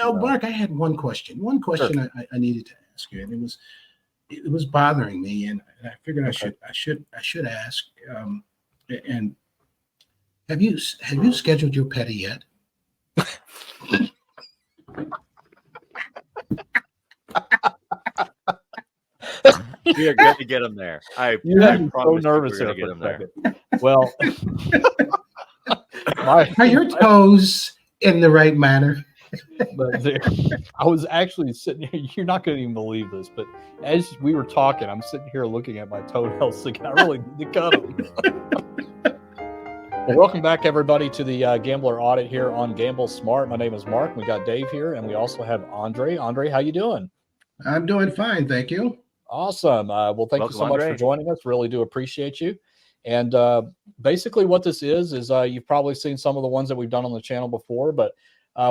Oh, Mark, I had one question. One question Sure. I needed to ask you, and it was bothering me, and I figured Okay. I should ask. And have you scheduled your petty yet? We are going to get him there. I had me so promise you nervous we're there going to for get a him there. second. Well, Are your toes in the right manner? but I was actually sitting here. You're not going to even believe this, but as we were talking, I'm sitting here looking at my toenails thinking I really need to cut them. Well, welcome back, everybody, to the Gambler Audit here on Gamble Smart. My name is Mark. We got Dave here, and we also have Andre. Andre, how you doing? I'm doing fine, thank you. Awesome. Well, thank you so much for joining us. Really do appreciate you. And basically what this is you've probably seen some of the ones that we've done on the channel before, but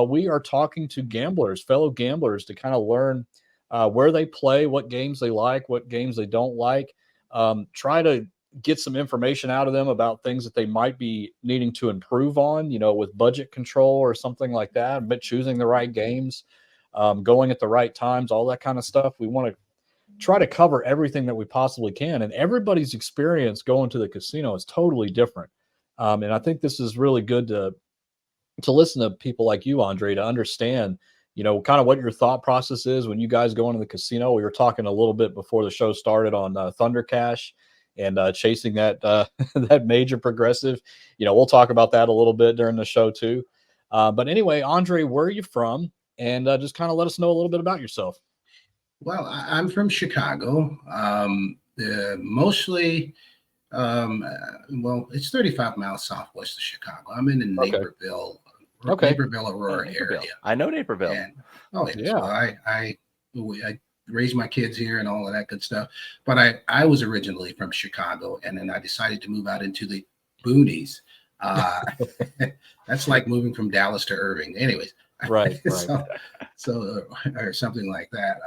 we are talking to gamblers, fellow gamblers, to kind of learn where they play, what games they like, what games they don't like, try to get some information out of them about things that they might be needing to improve on, with budget control or something like that, but choosing the right games, going at the right times, all that kind of stuff. We want to try to cover everything that we possibly can. And everybody's experience going to the casino is totally different. And I think this is really good to listen to people like you, Andre, to understand, kind of what your thought process is when you guys go into the casino. We were talking a little bit before the show started on Thunder Cash and chasing that that major progressive. We'll talk about that a little bit during the show too. But anyway, Andre, where are you from? And just kind of let us know a little bit about yourself. Well, I'm from Chicago. Mostly, it's 35 miles southwest of Chicago. I'm in the Naperville, Aurora area. I know Naperville. And, yeah. So I raised my kids here and all of that good stuff. But I was originally from Chicago, and then I decided to move out into the boonies. That's like moving from Dallas to Irving. Anyways. Right. so or something like that.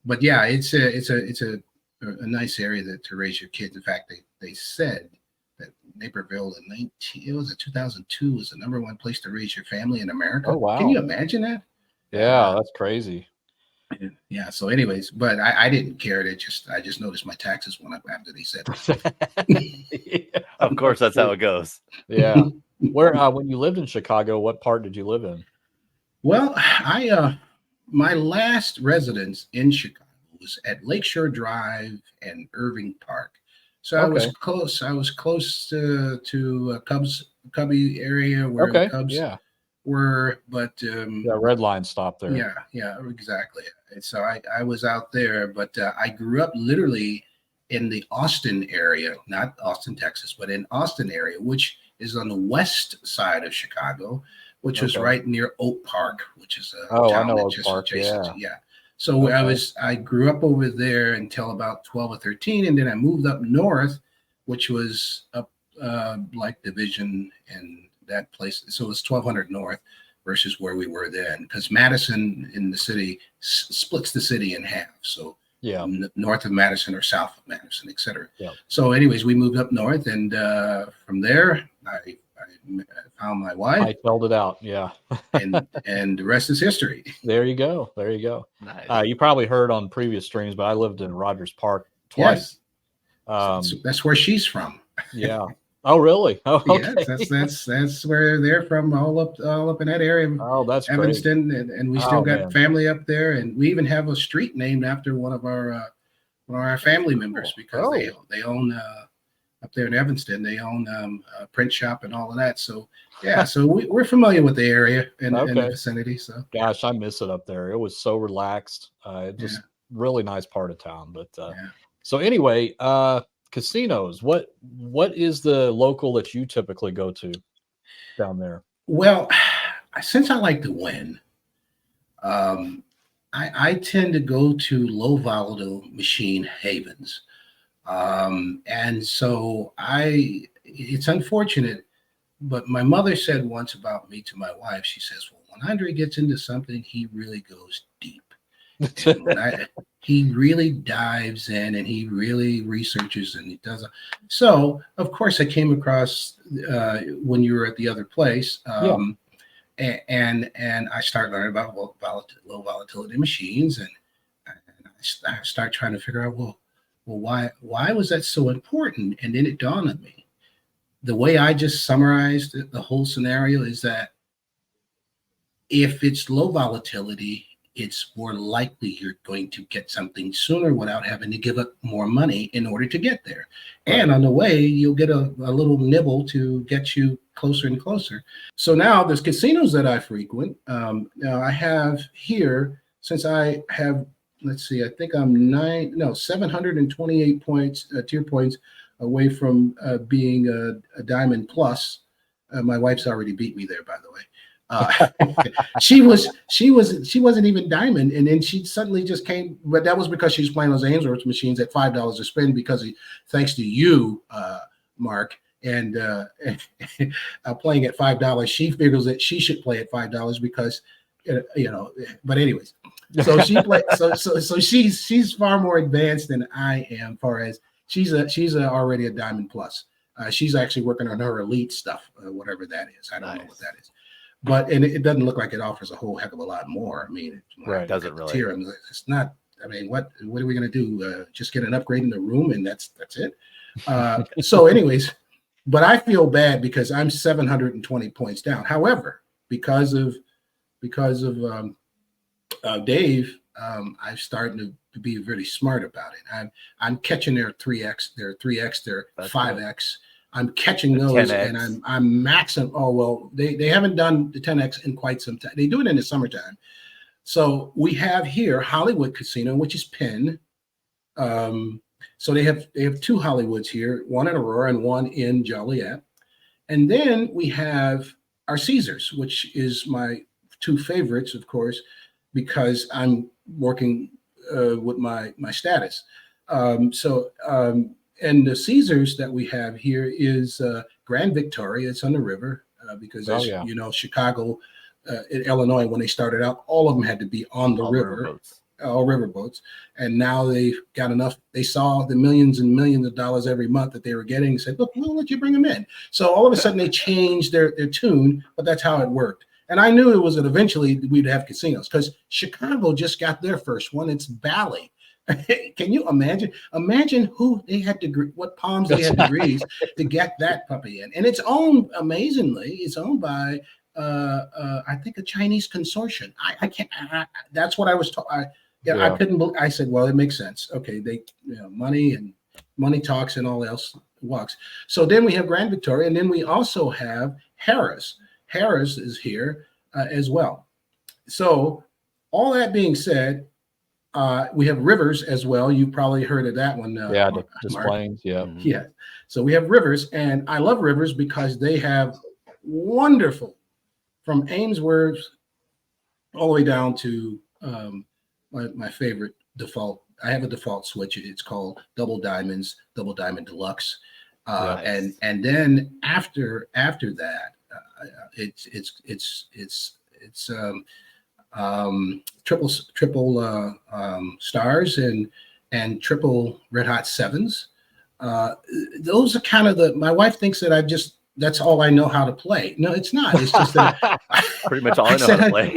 But yeah, it's a nice area to raise your kids. In fact, they said that Naperville in 2002 was the #1 place to raise your family in America. Oh wow! Can you imagine that? Yeah, that's crazy. Yeah. So, anyways, but I didn't care. I just noticed my taxes went up after they said it. Of course, that's how it goes. Yeah. Where when you lived in Chicago, what part did you live in? Well, my last residence in Chicago was at Lakeshore Drive and Irving Park. So I was close. I was close to Cubby area where the Cubs were, but red line stop there. Yeah, exactly. And so I was out there, but I grew up literally in the Austin area, not Austin, Texas, but in Austin area, which is on the west side of Chicago, which was right near Oak Park, which is a town I know that's Oak just Park, adjacent. Yeah. So I grew up over there until about 12 or 13, and then I moved up north, which was up like Division and that place. So it was 1200 north versus where we were then, because Madison in the city splits the city in half. So north of Madison or south of Madison, et cetera. Yeah. So anyways, we moved up north, and from there, I found my wife. I spelled it out. Yeah. and the rest is history. There you go. Nice. You probably heard on previous streams, but I lived in Rogers Park twice. Yes. That's where she's from. Yeah. Oh, really? Oh, okay. Yes, that's where they're from, all up in that area. Oh, that's Evanston, great. And we still got family up there, and we even have a street named after one of our family members, because they own up there in Evanston. They own a print shop and all of that. So yeah, so we're familiar with the area and the vicinity. So gosh, I miss it up there. It was so relaxed. Just really nice part of town. But so anyway, casinos. What is the local that you typically go to down there? Well, since I like to win, I tend to go to low volatile machine havens. And so it's unfortunate, but my mother said once about me to my wife, she says, well, when Andre gets into something, he really goes deep. He really dives in and he really researches and he does. So of course I came across, when you were at the other place, and I start learning about low volatility machines, and I start trying to figure out, well, why was that so important? And then it dawned on me. The way I just summarized the whole scenario is that if it's low volatility, it's more likely you're going to get something sooner without having to give up more money in order to get there. Right. And on the way, you'll get a little nibble to get you closer and closer. So now there's casinos that I frequent. Now I have here, since I have, let's see, I think I'm 728 points, tier points away from being a Diamond Plus. My wife's already beat me there, by the way. She wasn't even Diamond, and then she suddenly just came. But that was because she's playing those Ainsworth machines at $5 a spin because thanks to you, Mark, and playing at $5, she figures that she should play at $5 because But anyways, so she played. So she's far more advanced than I am. As far as she's already a Diamond Plus. She's actually working on her elite stuff, whatever that is. I don't know what that is. But it doesn't look like it offers a whole heck of a lot more. I mean, it doesn't really. Tier. I mean, it's not. I mean, what are we going to do? Just get an upgrade in the room and that's it. So, anyways, but I feel bad because I'm 720 points down. However, because of Dave, I'm starting to be really smart about it. I'm catching their 3x, their 3x, their 5x. Good. I'm catching those 10X. And I'm maxing. Oh, well, they haven't done the 10X in quite some time. They do it in the summertime. So we have here Hollywood Casino, which is Penn. So they have two Hollywoods here, one in Aurora and one in Joliet. And then we have our Caesars, which is my two favorites, of course, because I'm working with my status. And the Caesars that we have here is Grand Victoria. It's on the river because, you know, Chicago, in Illinois, when they started out, all of them had to be on the river, all riverboats. And now they've got enough. They saw the millions and millions of dollars every month that they were getting and said, look, we'll let you bring them in. So all of a sudden they changed their tune, but that's how it worked. And I knew it was that eventually we'd have casinos because Chicago just got their first one. It's Bally. Can you imagine? Imagine who they had what palms they had to grease to get that puppy in. And it's owned, amazingly, it's owned by I think a Chinese consortium. I can't. That's what I was told. I couldn't. I said, well, it makes sense. Okay, money talks and all else walks. So then we have Grand Victoria, and then we also have Harris. Harris is here as well. So all that being said. We have Rivers as well. You probably heard of that one. Des Plaines. Yeah. Yeah. So we have Rivers, and I love Rivers because they have wonderful, from Ainsworth all the way down to my favorite default. I have a default switch. It's called Double Diamonds, Double Diamond Deluxe. Nice. And then after that, it's triple stars and triple red hot sevens. Those are kind of my wife thinks that that's all I know how to play. No, it's not. It's just that pretty much all I know how to play.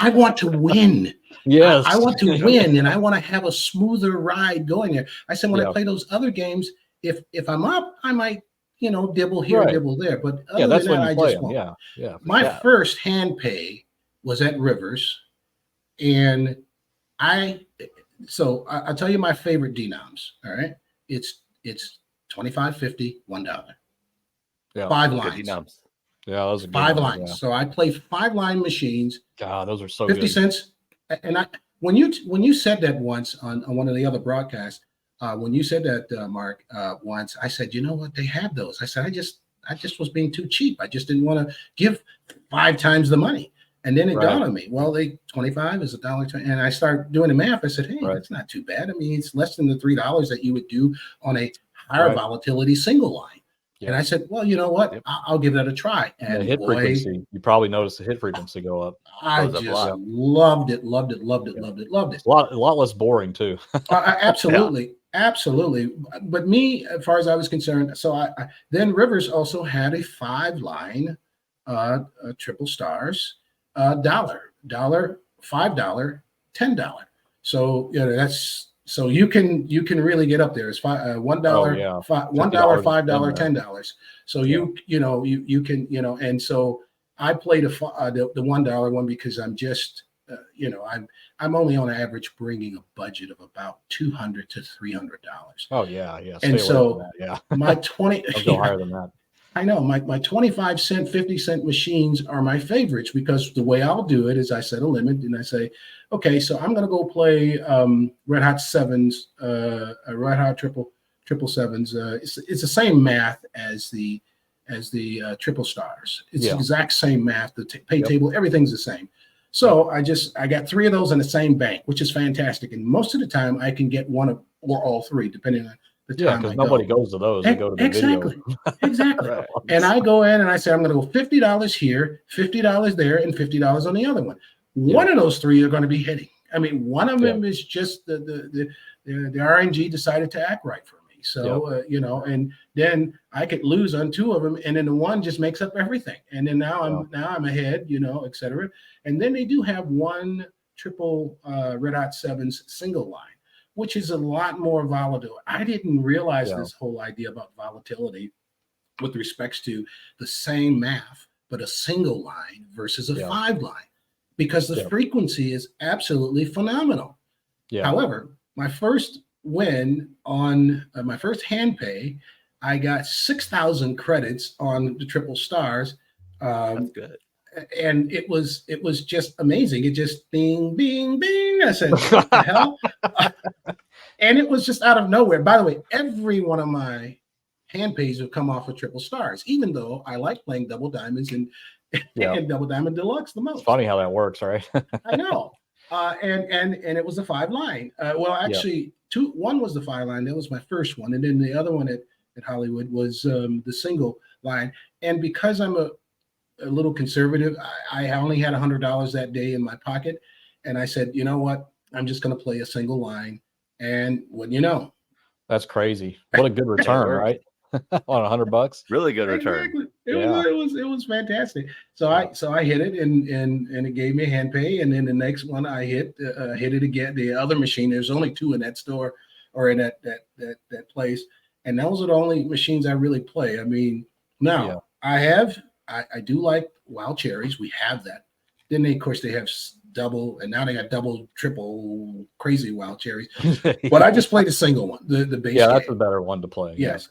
I want to win. Yes. I want to win, and I want to have a smoother ride going there. I said, when I play those other games, if I'm up, I might, dibble here, dibble there. But other that's than when that, you play I just them. won't. Yeah. My first hand pay was at Rivers, and I'll tell you my favorite denoms. All right, it's 25, 50, $1. Yeah, 5 lines. Denoms. Yeah, those are 5 lines. Yeah. So I play 5 line machines. God, those are so 50 good. cents. And when you said that once on one of the other broadcasts, when you said that, Mark, once, I said, you know what, they have those. I said, I just was being too cheap. I just didn't want to give 5 times the money. And then it dawned on me, well, 25 is $1.20. And I start doing the math. I said, hey, that's not too bad. I mean, it's less than the $3 that you would do on a higher volatility single line. Yeah. And I said, well, you know what? I'll give that a try. And the hit frequency, you probably noticed the hit frequency go up. I just loved it. A lot less boring too. Absolutely. Absolutely. But me, as far as I was concerned, so then Rivers also had a 5 line triple stars, dollar, $5, $10. So that's so you can really get up there. It's $1, $1, $5, $10. So you can and so I played the $1 one because I'm just I'm only on average bringing a budget of about $200 to $300. Oh yeah. And so my 20 I'll go higher than that. I know my 25-cent, 50-cent machines are my favorites because the way I'll do it is I set a limit and I say, okay, so I'm going to go play Red Hot Sevens, Red Hot triple sevens. It's the same math as the triple stars. It's the exact same math. The pay table, everything's the same. So I got 3 of those in the same bank, which is fantastic. And most of the time I can get one or all 3, depending on the time. Because nobody goes to those. They go to the exactly. Right. And I go in and I say, I'm going to go $50 here, $50 there, and $50 on the other one. One of those 3 are going to be hitting. I mean, one of them is just the RNG decided to act right for me. So, and then I could lose on 2 of them. And then the one just makes up everything. And then now I'm ahead, et cetera. And then they do have one triple Red Hot Sevens single line, which is a lot more volatile. I didn't realize this whole idea about volatility with respects to the same math, but a single line versus a 5 line, because the frequency is absolutely phenomenal. Yeah. However, my first win on my first hand pay, I got 6,000 credits on the triple stars. That's good. And it was just amazing. It just bing, bing, bing. I said, what the hell? And it was just out of nowhere. By the way, every one of my hand pays would come off of triple stars, even though I like playing double diamonds and double diamond deluxe the most. It's funny how that works, right? I know. And it was a 5 line. Well, actually, one was the 5 line. That was my first one. And then the other one at Hollywood was the single line. And because I'm a little conservative, I only had $100 that day in my pocket. And I said, you know what? I'm just going to play a single line. And wouldn't you know? That's crazy. What a good return, right? On $100. Really good return. Exactly. It was fantastic. So I hit it and it gave me a hand pay. And then the next one I hit it again. The other machine, there's only 2 in that store or in that place. And those are the only machines I really play. I mean, now I do like wild cherries. We have that. Then of course they have double, and now they got double, triple, crazy wild cherries. But I just played a single one, the base. Yeah, that's a better one to play. Yes,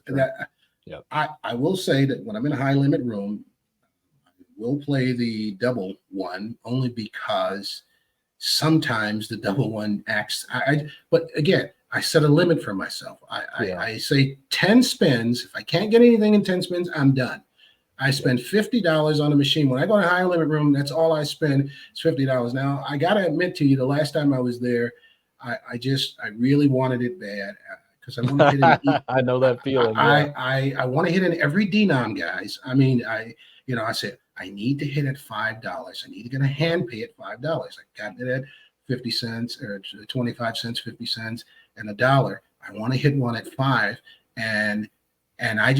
I will say that when I'm in a high limit room, I will play the double one only because sometimes the double one acts. But again, I set a limit for myself. I say 10 spins. If I can't get anything in 10 spins, I'm done. I spend $50 on a machine. When I go to a high limit room, that's all I spend is $50. Now, I got to admit to you, the last time I was there, I really wanted it bad because I want to hit in. I know that feeling. I want to hit in every denom, guys. I mean, I said, I need to hit at $5. I need to get a hand pay at $5. I got it at 50 cents or 25 cents, 50 cents, and $1. I want to hit one at 5. And I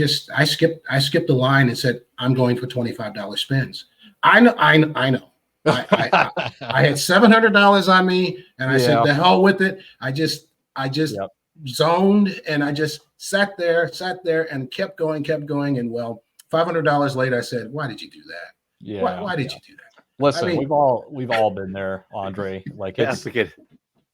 skipped the line and said, I'm going for $25 spins. I know. I had $700 on me, and I said, the hell with it. I just zoned, and I just sat there and kept going. And well, $500 later, I said, why did you do that? Yeah. Why did you do that? Listen, I mean, we've all been there, Andre. Like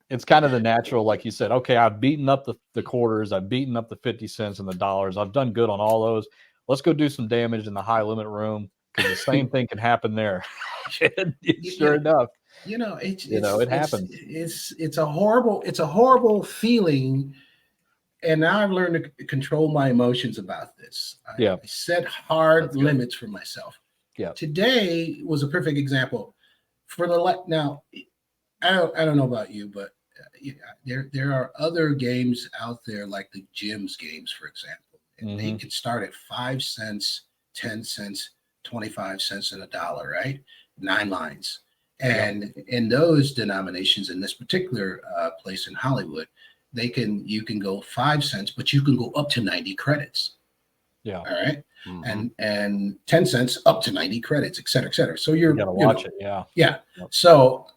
it's kind of the natural, like you said, okay, I've beaten up the quarters, I've beaten up the 50 cents and the dollars. I've done good on all those. Let's go do some damage in the high limit room because the same thing can happen there. Sure enough. It happens. It's a horrible feeling. And now I've learned to control my emotions about this. I set hard limits for myself. Yeah. Today was a perfect example. Now, I don't know about you, but there are other games out there like the gyms games, for example, and they can start at 5 cents, 10 cents, 25 cents, and $1, right? 9 lines. And in those denominations, in this particular place in Hollywood, you can go 5 cents, but you can go up to 90 credits. Yeah. All right. And 10 cents up to 90 credits, et cetera, et cetera. So you gotta watch it. Yeah. Yeah. Yep. So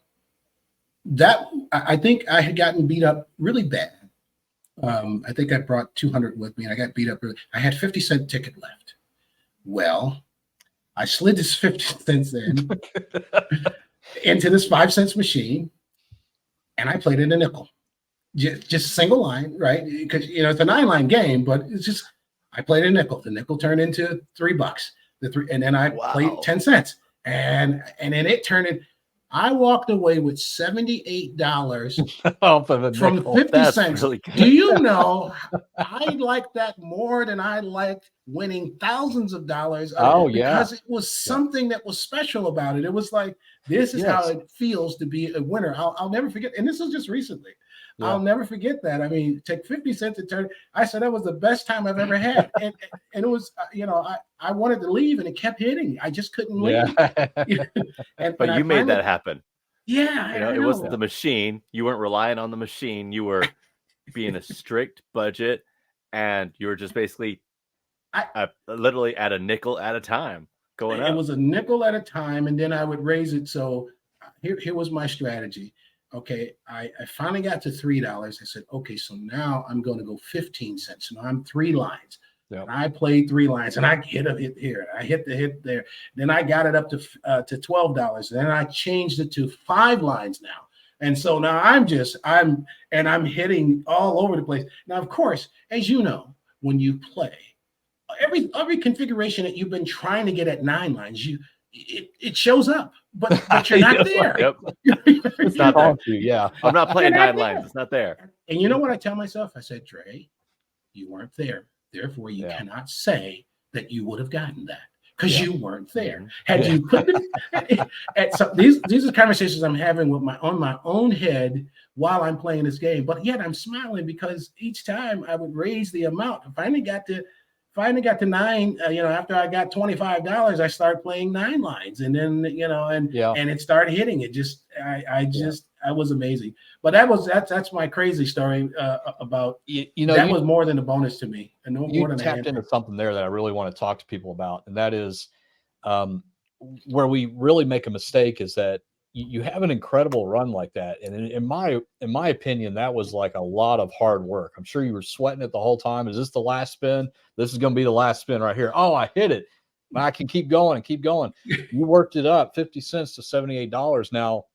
that, I think I had gotten beat up really bad. I think I brought 200 with me and I got beat up really. I had 50-cent ticket left. Well, I slid this 50 cents in into this 5 cents machine and I played it a nickel. Just single line, right? Because it's a 9-line game, but it's just I played a nickel. The nickel turned into $3. And then I played 10 cents, and then it turned in. I walked away with $78 from 50 cents. Really do you know? I liked that more than I liked winning thousands of dollars. Because it was something that was special about it. It was like, this is how it feels to be a winner. I'll never forget. And this was just recently. Yeah. I'll never forget that. I mean, take 50 cents and turn. I said that was the best time I've ever had, and it was, I wanted to leave, and it kept hitting. I just couldn't leave. But you made that happen. Yeah, it wasn't the machine. You weren't relying on the machine. You were being a strict budget, and you were just basically, literally at a nickel at a time going up. It was a nickel at a time, and then I would raise it. So here was my strategy. Okay, I finally got to $3. I said, okay, so now I'm going to go 15 cents. Now I'm 3 lines. Yep. And I played 3 lines, and I hit a hit here. I hit the hit there. Then I got it up to $12. Then I changed it to 5 lines now. And so now I'm hitting all over the place. Now, of course, as you know, when you play, every configuration that you've been trying to get at 9 lines, it shows up, but you're not there. Yep. It's not there. Yeah. I'm not playing 9 lines. It's not there. And you know what I tell myself? I said, Dre, you weren't there. Therefore, you cannot say that you would have gotten that because you weren't there. Had you put them so these are conversations I'm having with my own head while I'm playing this game. But yet I'm smiling because each time I would raise the amount. I finally got to 9, after I got $25, I started playing 9 lines, and then, and it started hitting it. Just, I was amazing. But that's my crazy story about, that was more than a bonus to me. And more than tapped into something there that I really want to talk to people about. And that is where we really make a mistake is that you have an incredible run like that. And in my opinion, that was like a lot of hard work. I'm sure you were sweating it the whole time. Is this the last spin? This is going to be the last spin right here. Oh, I hit it. I can keep going and keep going. You worked it up 50 cents to $78. Now,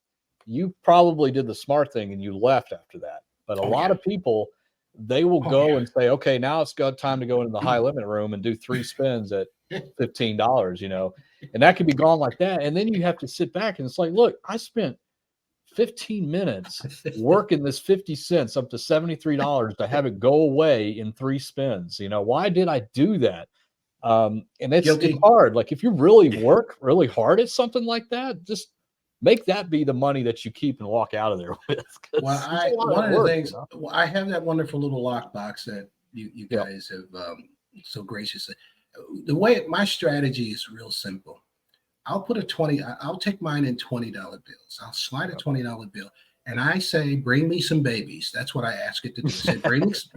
you probably did the smart thing and you left after that. But a lot of people, they will go and say, okay, now it's got time to go into the high limit room and do 3 spins at $15, and that could be gone like that. And then you have to sit back and it's like, look, I spent 15 minutes working this 50 cents up to $73 to have it go away in 3 spins. Why did I do that? And it's hard. Like if you really work really hard at something like that, just make that be the money that you keep and walk out of there with. Well, one of the things, I have that wonderful little lockbox that you guys have so graciously. The way my strategy is real simple. I'll put I'll take mine in $20 bills. I'll slide a $20 bill. And I say, bring me some babies. That's what I ask it to do. I say, bring me some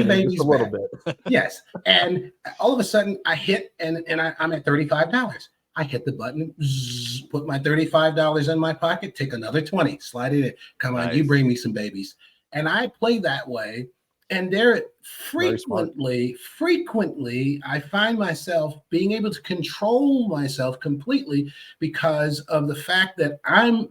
babies. Just a little bit. Yes. And all of a sudden I hit and I'm at $35. I hit the button, put my $35 in my pocket, take another 20, slide it in. Come on, you bring me some babies. And I play that way. And there frequently, I find myself being able to control myself completely because of the fact that I'm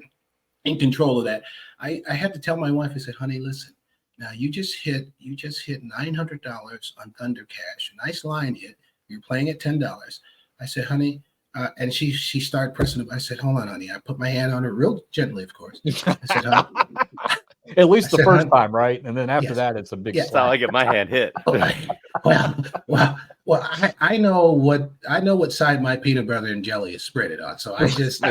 in control of that. I had to tell my wife, I said, honey, listen, now you just hit $900 on Thunder Cash. A nice line hit. You're playing at $10. I said, honey, and she started pressing it. I said, hold on, honey. I put my hand on her real gently, of course. I said, honey. At least the first time, right? And then after that, it's a big slap. It's not like get my hand hit. Well, I know what side my peanut butter and jelly is spreaded on. So I just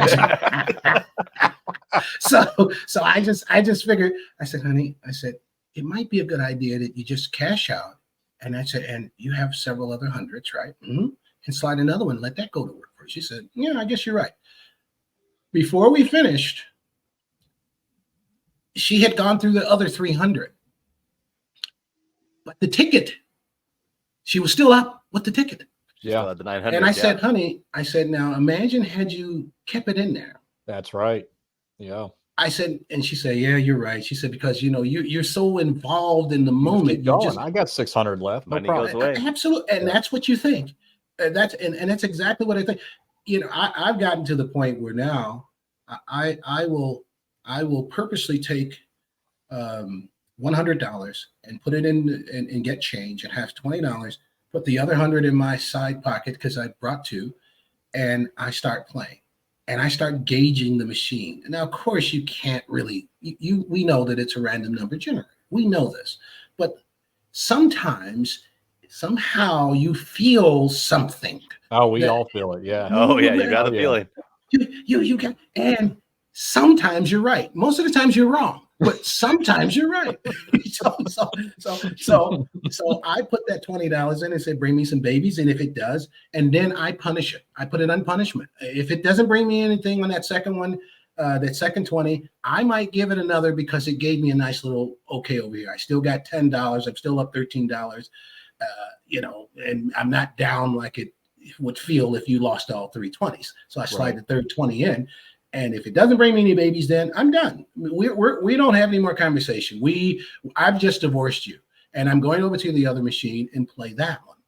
so I just figured, I said, honey, it might be a good idea that you just cash out. And I said, and you have several other hundreds, right? Mm-hmm. And slide another one, let that go to work for you. She said, yeah, I guess you're right. Before we finished, she had gone through the other 300. But the ticket She was still up with the ticket. Yeah. The 900. And I said, honey, I said, now imagine had you kept it in there. That's right. Yeah. I said, and she said, yeah, you're right. She said, because you're so involved in the moment. Keep going. I got 600 left. No problem. Absolutely. And that's what you think. And that's exactly what I think. I've gotten to the point where now I will purposely take $100 and put it in and get change and have $20, put the other 100 in my side pocket because I brought 2, and I start playing and I start gauging the machine. And now, of course, you can't really, we know that it's a random number generator. We know this, but sometimes somehow you feel something. Oh, we all feel it. Yeah. Oh yeah. You got a feeling. You got, and sometimes you're right. Most of the times you're wrong, but sometimes you're right. So I put that $20 in and said, bring me some babies. And if it does, and then I punish it. I put it on punishment. If it doesn't bring me anything on that second one, that second 20, I might give it another because it gave me a nice little okay over here. I still got $10. I'm still up $13. And I'm not down like it would feel if you lost all 3 20s. So I slide the third 20 in. And if it doesn't bring me any babies, then I'm done. We don't have any more conversation. I've just divorced you, and I'm going over to the other machine and play that one.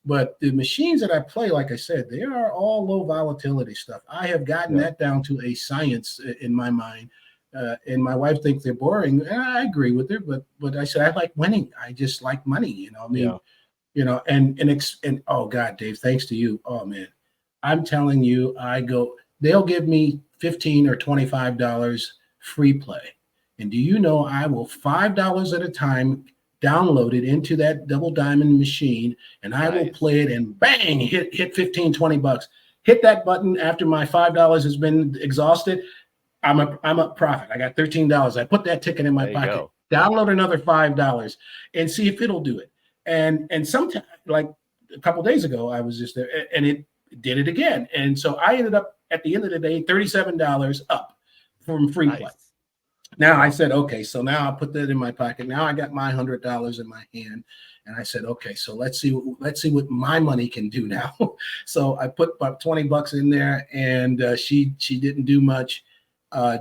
But the machines that I play, like I said, they are all low volatility stuff. I have gotten that down to a science in my mind. And my wife thinks they're boring. And I agree with her, but I said I like winning. I just like money. And oh God, Dave, thanks to you. Oh man, I'm telling you, they'll give me $15 or $25 free play. And do you know I will $5 at a time download it into that double diamond machine, and I will play it and bang, hit 15, $20. Hit that button after my $5 has been exhausted. I'm up profit. I got $13. I put that ticket in my pocket. Download another $5 and see if it'll do it. And sometimes, like a couple days ago, I was just there and it did it again. And so I ended up at the end of the day, $37 up from free play. Now I said, okay, so now I put that in my pocket. Now I got my $100 in my hand. And I said, okay, so let's see what my money can do now. So I put about $20 in there, and she didn't do much,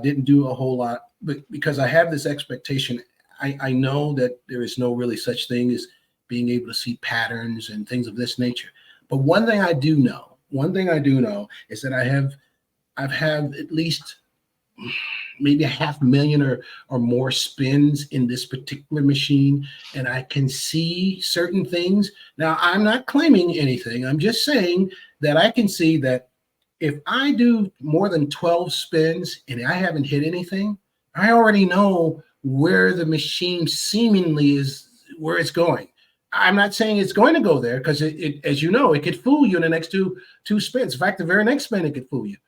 didn't do a whole lot, but because I have this expectation, I know that there is no really such thing as being able to see patterns and things of this nature. But one thing I do know is that I've had at least maybe 500,000 or more spins in this particular machine, and I can see certain things. Now, I'm not claiming anything. I'm just saying that I can see that if I do more than 12 spins and I haven't hit anything, I already know where the machine seemingly is, where it's going. I'm not saying it's going to go there because it, as you know, it could fool you in the next two spins. In fact, the very next spin, it could fool you.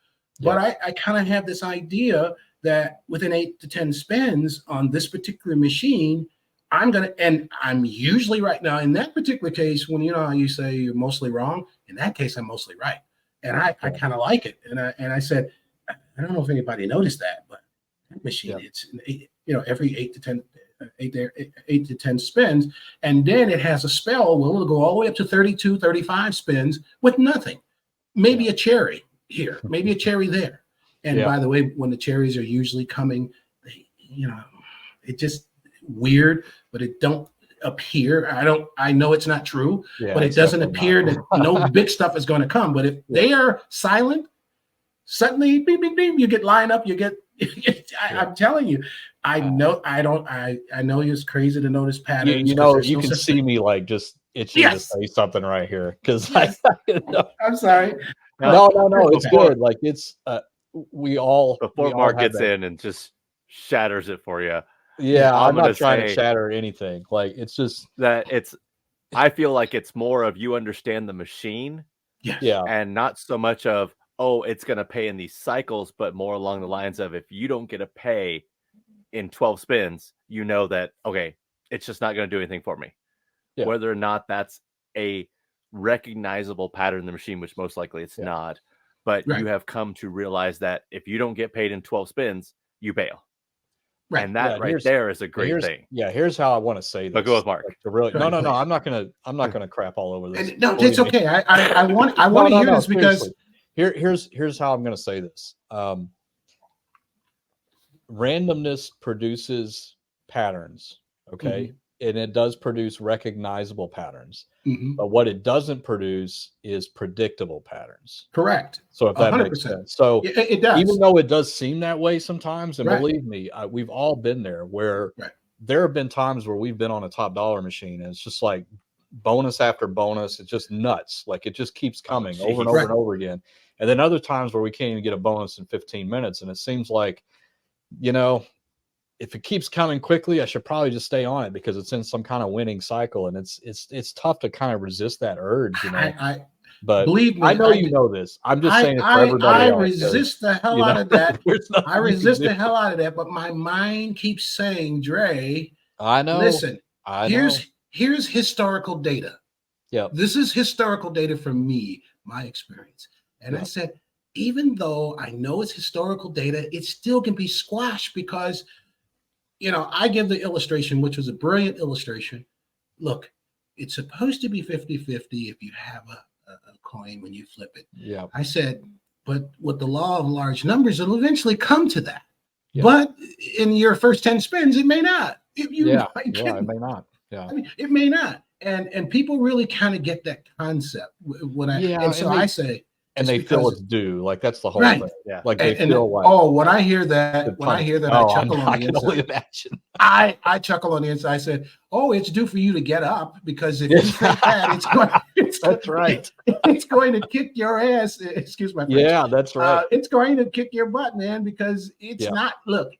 But I kind of have this idea that within 8 to 10 spins on this particular machine, I'm usually right. Now, in that particular case, when you say you're mostly wrong, in that case, I'm mostly right. And I kind of like it. And I said, I don't know if anybody noticed that, but that machine, it's every 8 to 10 spins. And then it has a spell where it'll go all the way up to 32, 35 spins with nothing. Maybe a cherry here, maybe a cherry there. And by the way, when the cherries are usually coming, it just weird, but it don't appear. I know it's not true, but it doesn't appear that no big stuff is going to come. But if they are silent, suddenly beep, beep, beep, you get lined up, you get, I'm telling you, I know it's crazy to notice patterns. You can see me like just itching to say something right here. Cause I'm sorry. No, it's good. Like it's, before Mark gets in and just shatters it for you. Yeah, I'm not trying to shatter anything. Like it's just that I feel like it's more of you understand the machine. And not so much of, it's going to pay in these cycles, but more along the lines of if you don't get a pay in 12 spins, you know that, okay, it's just not going to do anything for me. Yeah. Whether or not that's a recognizable pattern in the machine, which most likely it's not. But you have come to realize that if you don't get paid in 12 spins, you bail. Right. And that there is a great thing. Yeah, here's how I want to say this. But go with Mark. Like, no, I'm not gonna crap all over this. And, no, it's okay. I want to hear this because here's how I'm gonna say this. Randomness produces patterns, okay? And it does produce recognizable patterns. But what it doesn't produce is predictable patterns. Correct. So if that 100%. Makes sense. So it does. Even though it does seem that way sometimes, and believe me, we've all been there where there have been times where we've been on a top dollar machine and it's just like bonus after bonus. It's just nuts. Like it just keeps coming over and over and over again. And then other times where we can't even get a bonus in 15 minutes. And it seems like, you know, if it keeps coming quickly, I should probably just stay on it because it's in some kind of winning cycle, and it's tough to kind of resist that urge, you know. But believe me, I know you know this. I'm just saying it for everybody else. I resist the hell out of that. I resist the hell out of that, but my mind keeps saying, Dre, I know. Listen, here's historical data. Yeah, this is historical data from me, my experience, and I said, even though I know it's historical data, it still can be squashed because. You know, I give the illustration, which was a brilliant illustration. Look, it's supposed to be 50-50 if you have a coin when you flip it. Yeah. I said, but with the law of large numbers, it'll eventually come to that. Yeah. But in your first 10 spins, it may not. It may not. Yeah. I mean, it may not. And people really kind of get that concept when I say, and they feel it's due. Like that's the whole thing. Yeah. Like they feel like when I hear that, I chuckle on the inside. I chuckle on the inside. I said, "Oh, it's due for you to get up because if you think that, that's right. It's going to kick your ass." Excuse my French. Yeah, that's right. It's going to kick your butt, man, because it's not. Look,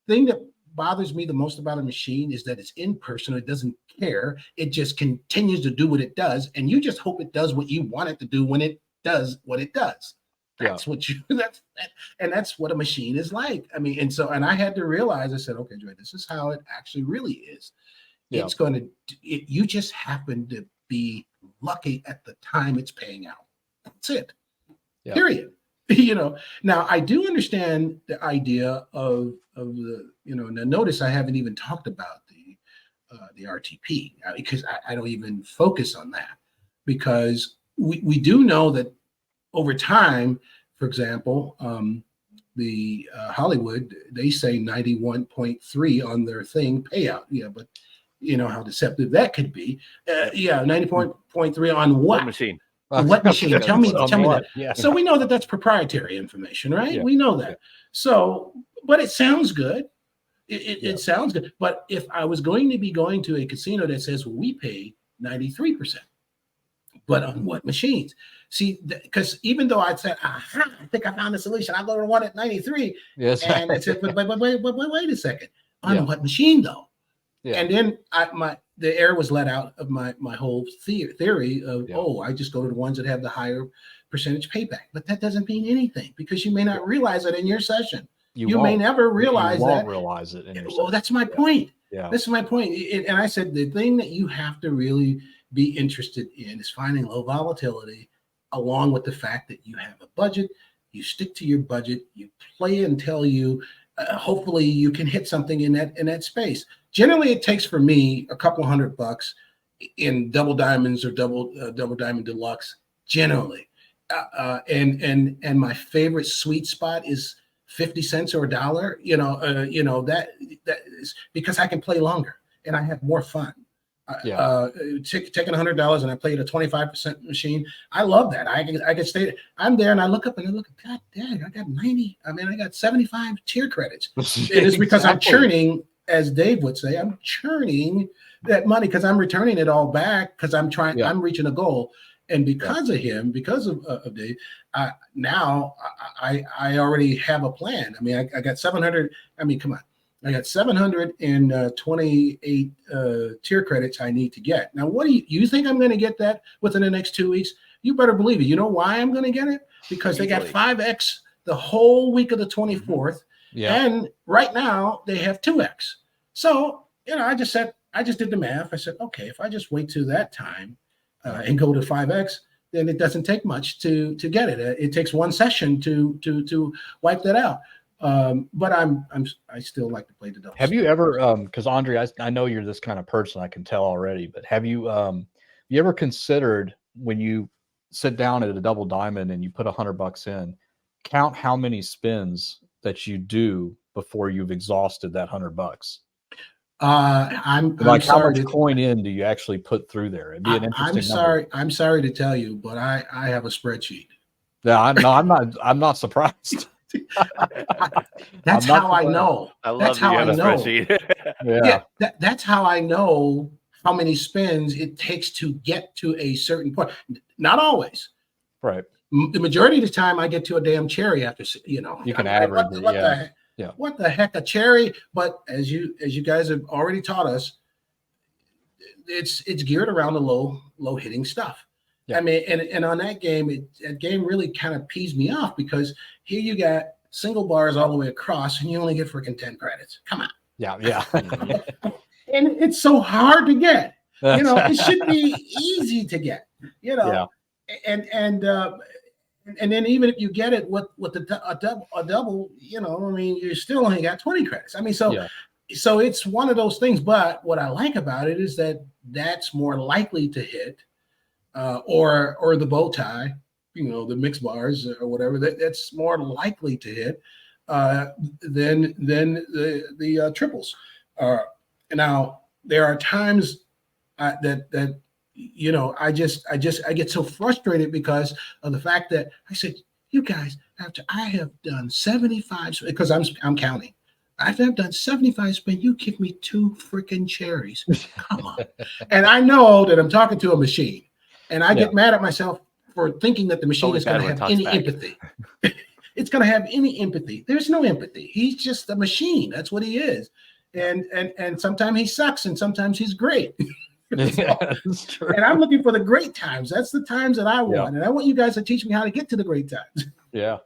thing that bothers me the most about a machine is that it's impersonal. It doesn't care. It just continues to do what it does, and you just hope it does what you want it to do when it does what it does. That's that's what a machine is like. I mean, and I had to realize, I said, okay, Dre, this is how it actually really is. Yeah. It's going to, you just happen to be lucky at the time it's paying out. That's it. Yeah. Period. You know, now I do understand the idea of the, you know, now notice I haven't even talked about the RTP because I don't even focus on that because we do know that over time, for example, the Hollywood, they say 91.3 on their thing payout. Yeah, but you know how deceptive that could be. 90.3 on what machine? What machine? Tell me that. Yeah. So we know that that's proprietary information, right? Yeah. We know that. Yeah. So, but it sounds good. It sounds good. But if I was going to be going to a casino that says, well, we pay 93%. But on what machines? See, because even though I said, I think I found a solution, I'll go to one at 93. Yes. And I said, but wait a second. On what machine though? Yeah. And then the air was let out of my whole theory of, I just go to the ones that have the higher percentage payback. But that doesn't mean anything because you may not realize it in your session. You may never realize that. You won't realize it in your session. Well, that's my point. Yeah. That's my point. And I said, the thing that you have to really be interested in is finding low volatility along with the fact that you have a budget, you stick to your budget, you play until you, hopefully you can hit something in that space. Generally, it takes for me a couple $100 in double diamonds or double diamond deluxe. Generally, and my favorite sweet spot is 50 cents or $1. That is because I can play longer and I have more fun. Taking $100 and I played a 25% machine. I love that. I can stay. I'm there and I look up and I look. God dang! I got 90. I mean, I got 75 tier credits. It's because I'm churning, as Dave would say, I'm churning that money because I'm returning it all back because I'm trying. Yeah. I'm reaching a goal, and because of him, because of Dave, now I already have a plan. I mean, I got 700. I mean, come on. I got 728 tier credits I need to get. Now, what do you think I'm going to get that within the next 2 weeks? You better believe it. You know why I'm going to get it? Because they got 5X the whole week of the 24th. Yeah. And right now they have 2X. So, I just did the math. I said, okay, if I just wait till that time and go to 5X, then it doesn't take much to get it. It takes one session to wipe that out. But I still like to play the double. Have you ever, because Andre, I know you're this kind of person, I can tell already, but have you ever considered when you sit down at a double diamond and you put $100 in, count how many spins that you do before you've exhausted that $100? I'm like, sorry, how much coin in do you actually put through there? It'd be an interesting number. I'm sorry to tell you, but I have a spreadsheet. Yeah, I'm not surprised. That's how I know. I love that you have a spreadsheet. Yeah, that's how I know how many spins it takes to get to a certain point. Not always. Right. The majority of the time, I get to a damn cherry after, you can average it. What the heck, a cherry? But as you guys have already taught us, it's geared around the low hitting stuff. Yeah. I mean, and on that game, that game really kind of pees me off, because here you got single bars all the way across, and you only get freaking 10 credits. Come on. Yeah. And it's so hard to get. It should be easy to get. And then even if you get it with a double, I mean, you still only got 20 credits. I mean, so it's one of those things. But what I like about it is that that's more likely to hit, or the bow tie, the mixed bars or whatever. That's more likely to hit than the triples. Now there are times that I get so frustrated because of the fact that I said, you guys, after I have done 75, because I'm counting, after I've done 75 spins, you give me 2 freaking cherries. Come on. And I know that I'm talking to a machine, and I get mad at myself for thinking that the machine is going to have any empathy. It's going to have any empathy. There's no empathy. He's just a machine. That's what he is. And sometimes he sucks, and sometimes he's great. That's true. And I'm looking for the great times. That's the times that I want. And I want you guys to teach me how to get to the great times. Yeah.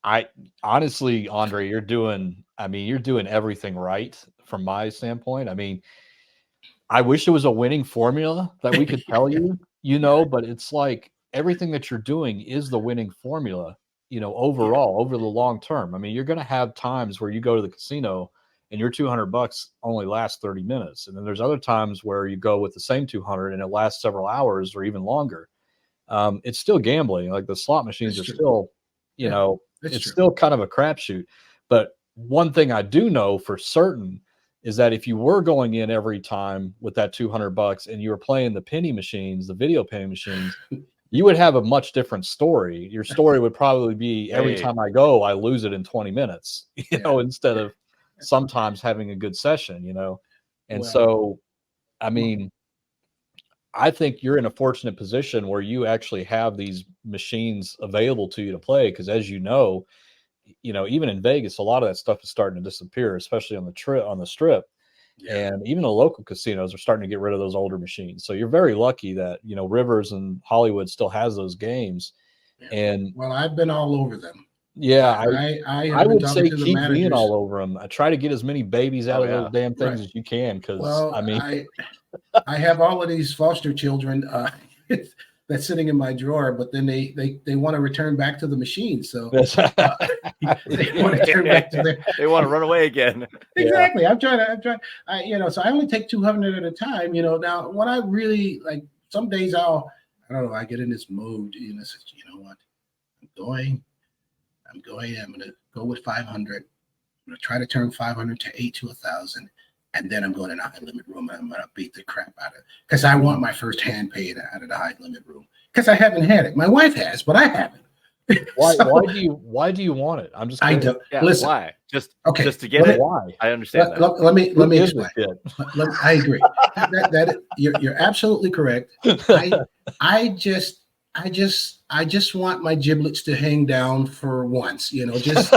I honestly, Andre, you're doing everything right from my standpoint. I mean, I wish it was a winning formula that we could tell you, but it's like everything that you're doing is the winning formula, overall, over the long term. I mean, you're going to have times where you go to the casino and your $200 only lasts 30 minutes. And then there's other times where you go with the same 200 and it lasts several hours or even longer. It's still gambling. Like, the slot machines are still, it's still kind of a crapshoot. But one thing I do know for certain is that if you were going in every time with that $200 and you were playing the penny machines, the video penny machines, you would have a much different story. Your story would probably be, every time I go, I lose it in 20 minutes, instead of sometimes having a good session, And so, I mean, I think you're in a fortunate position where you actually have these machines available to you to play. Because as even in Vegas, a lot of that stuff is starting to disappear, especially on the strip. And even the local casinos are starting to get rid of those older machines. So you're very lucky that, Rivers and Hollywood still has those games. And I've been all over them. Yeah, I would say keep being all over them. I try to get as many babies out of those damn things as you can, because I have all of these foster children that's sitting in my drawer, but then they want to return back to the machine. So they want to turn back to they want to run away again. Exactly. I'm trying. So I only take 200 at a time. Now when I really like, some days I get in this mode. Says, you know what, I'm going to go with 500. I'm going to try to turn 500 to 8 to 1,000. And then I'm going in the high limit room, and I'm going to beat the crap out of it, because I want my first hand paid out of the high limit room, because I haven't had it. My wife has, but I haven't. Why do you want it? I'm just I don't listen. Why? Just to get it. Why? I understand that. Let me explain. I agree. that you're absolutely correct. I just want my giblets to hang down for once. Jesus.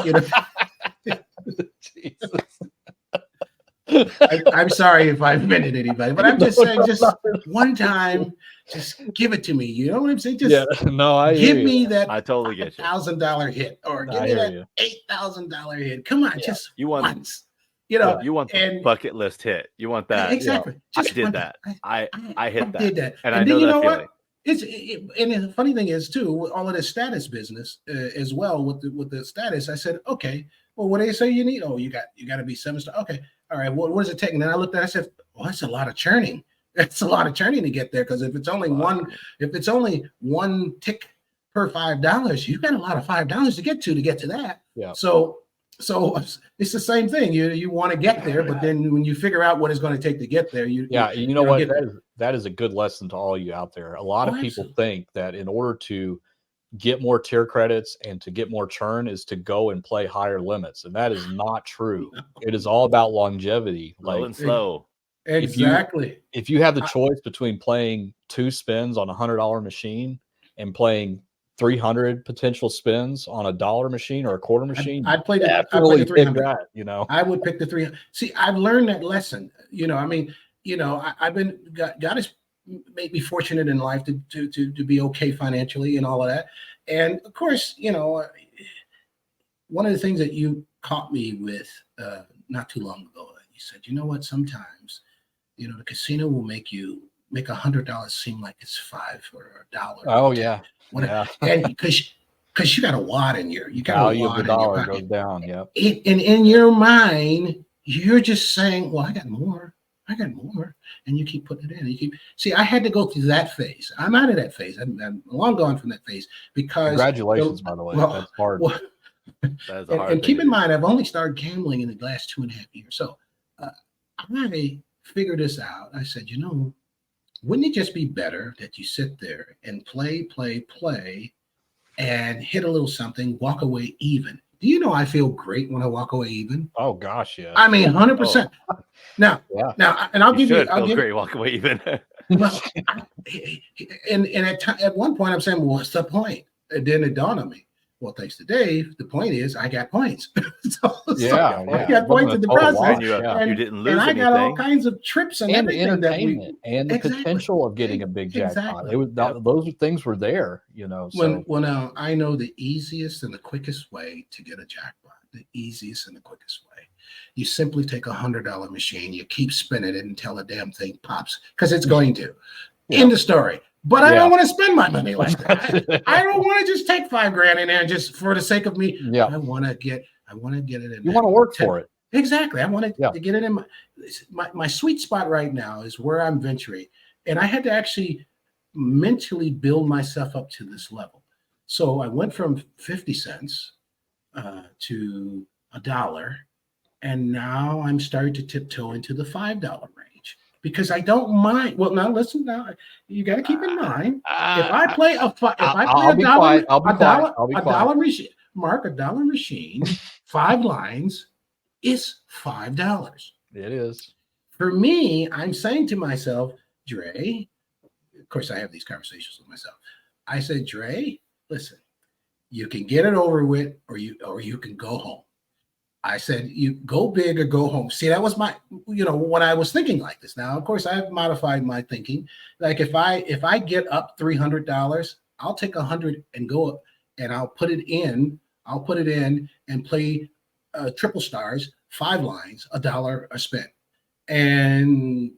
I'm sorry if I've offended anybody, but I'm just saying, just one time, just give it to me. You know what I'm saying? Just give me that. I totally get you. $1,000 hit, or give me that $8,000 hit. Come on, just once. You want the bucket list hit. You want that. Exactly. I did that. I hit that. Did that. And I know that feeling. And the funny thing is too, with all of this status business as well with the status, I said, okay, well, what do you say you need? Oh, you got to be 7-star. Okay, all right. What does it take? And then I looked at it, I said, well, that's a lot of churning. That's a lot of churning to get there, because if it's only one tick per $5, you've got a lot of $5 to get to that. Yeah. So it's the same thing. You want to get there, but then when you figure out what it's going to take to get there, you know what, that is a good lesson to all you out there. A lot of people think that in order to get more tier credits and to get more churn is to go and play higher limits, and that is not true. No. It is all about longevity. Low and slow. Exactly. If you have the choice between playing 2 spins on $100 machine and playing 300 potential spins on a $1 machine or a quarter machine, I'd play the 300. I would pick the 300. See, I've learned that lesson. I've been God has made me fortunate in life to be okay financially and all of that. And of course, one of the things that you caught me with not too long ago, you said, you know what, sometimes the casino will make $100 seem like it's $5 or $1. Oh yeah. Yeah. And because you got a wad in you got value of the dollar goes down. Yeah. And in your mind, you're just saying, well, I got more, and you keep putting it in. See, I had to go through that phase. I'm out of that phase. I'm long gone from that phase, because congratulations, by the way. That's hard. Well, that is a hard thing. Keep in mind, I've only started gambling in the last 2.5 years. So I figured this out. I said, wouldn't it just be better that you sit there and play, and hit a little something, walk away even? Do you know I feel great when I walk away even? Oh gosh, yeah. I mean, 100%. Now, and I'll give you. I'll give great walk away even. And at one point, I'm saying, well, what's the point? And then it dawned on me. Well, thanks to Dave, the point is I got points. I got points in the process. You didn't lose anything. And I got all kinds of trips and everything, entertainment and the potential of getting a big jackpot. Those things were there, Now I know the easiest and the quickest way to get a jackpot. The easiest and the quickest way. You simply take $100 machine, you keep spinning it until the damn thing pops, because it's going to. End of story. But I don't want to spend my money like that. I don't want to just take $5,000 in there just for the sake of me. Yeah. I want to get it in. You want to work for it. Exactly. I want to get it in my sweet spot right now is where I'm venturing. And I had to actually mentally build myself up to this level. So I went from 50 cents to $1, and now I'm starting to tiptoe into the $5 range. Because I don't mind. Well, now listen. Now you got to keep in mind, if I play a $1 machine, Mark, $1 machine, 5 lines is $5. It is. For me, I'm saying to myself, Dre. Of course, I have these conversations with myself. I said, Dre, listen, you can get it over with, or you can go home. I said, you go big or go home. See, that was my, when I was thinking like this. Now, of course, I've modified my thinking. Like if I get up $300, I'll take 100 and go up, and I'll put it in and play triple stars, 5 lines, $1 a spin. And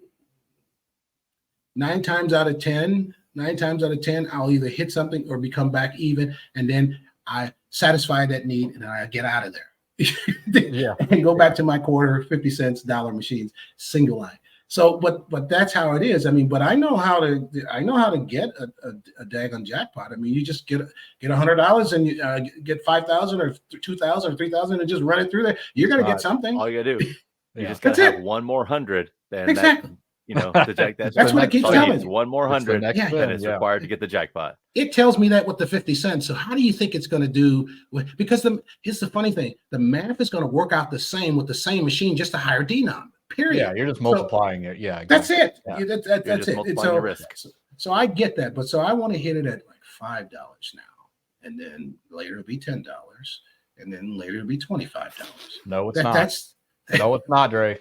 9 times out of 10, I'll either hit something or become back even. And then I satisfy that need, and then I get out of there. And go back to my quarter, 50 cents, $1 machines, single line. So, but that's how it is. I mean, but I know how to get a daggone jackpot. I mean, you just get $100 and you get 5,000 or 2,000 or 3,000 and just run it through there. You're gonna get something. All you gotta do, you just gotta have one more 100. Then exactly. To jack that. That's what it keeps telling me. One more 100, then it's required to get the jackpot. It tells me that with the 50 cents. So how do you think it's going to do? Because here's the funny thing: the math is going to work out the same with the same machine, just a higher denom. Period. Yeah, you're just multiplying it. Yeah, that's it. Yeah. That's it. So I get that, but so I want to hit it at like $5 now, and then later it'll be $10, and then later it'll be $25. No, it's not. No, it's not, Dre.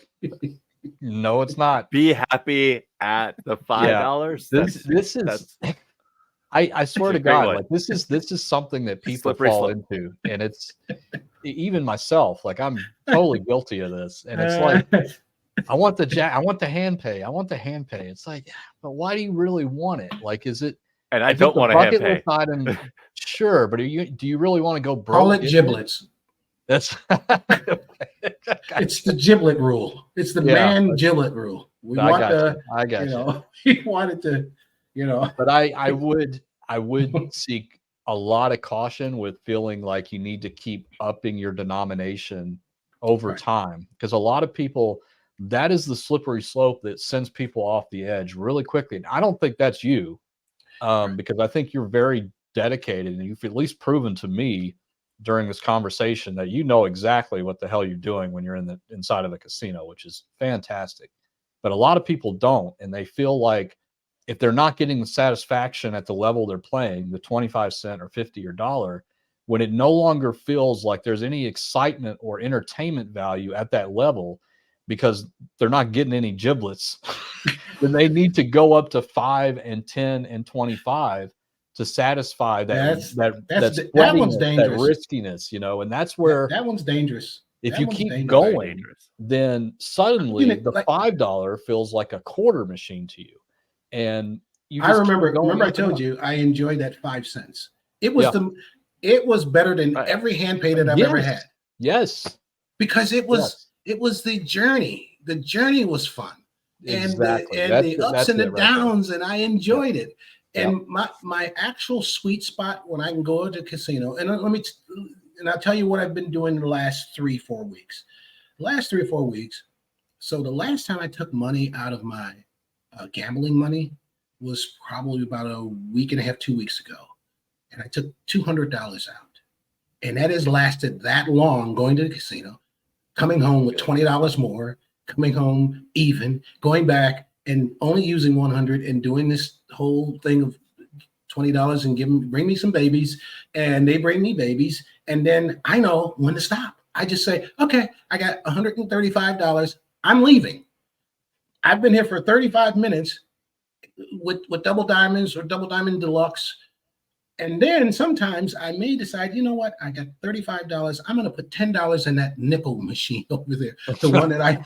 No, it's not. Be happy at the $5. This is. I swear to God, like this is something that people fall into, and it's even myself. Like I'm totally guilty of this, and it's like I want the hand pay. It's like, but why do you really want it? Like, is it? And I don't want to hand pay. Item, sure, but do you really want to go broke? Call it giblets. That's it's the giblet rule. It's the man giblet rule. We want to, I got you. We wanted to, But I would seek a lot of caution with feeling like you need to keep upping your denomination over time, because a lot of people, that is the slippery slope that sends people off the edge really quickly. And I don't think that's you, because I think you're very dedicated, and you've at least proven to me during this conversation that you know exactly what the hell you're doing when you're inside of the casino, which is fantastic. But a lot of people don't, and they feel like if they're not getting the satisfaction at the level they're playing, the 25 cent or 50 or dollar, when it no longer feels like there's any excitement or entertainment value at that level because they're not getting any giblets, then they need to go up to 5 and 10 and 25 to satisfy that one's dangerous. That riskiness, and that's where that one's dangerous. If you keep going, then suddenly the $5 feels like a quarter machine to you. And I remember I told you I enjoyed that 5 cents. It was better than every hand pay that I've ever had. Yes. Because it was the journey. The journey was fun. Exactly. And the ups and the downs, and I enjoyed it. And my actual sweet spot when I can go to the casino, and I'll tell you what I've been doing the last 3-4 weeks. So the last time I took money out of my gambling money was probably about a week and a half, 2 weeks ago. And I took $200 out. And that has lasted that long, going to the casino, coming home with $20 more, coming home even, going back and only using 100 and doing this whole thing of $20 and bring me some babies, and they bring me babies. And then I know when to stop. I just say, okay, I got $135. I'm leaving. I've been here for 35 minutes with double diamonds or double diamond deluxe. And then sometimes I may decide, you know what? I got $35. I'm going to put $10 in that nickel machine over there. The one that I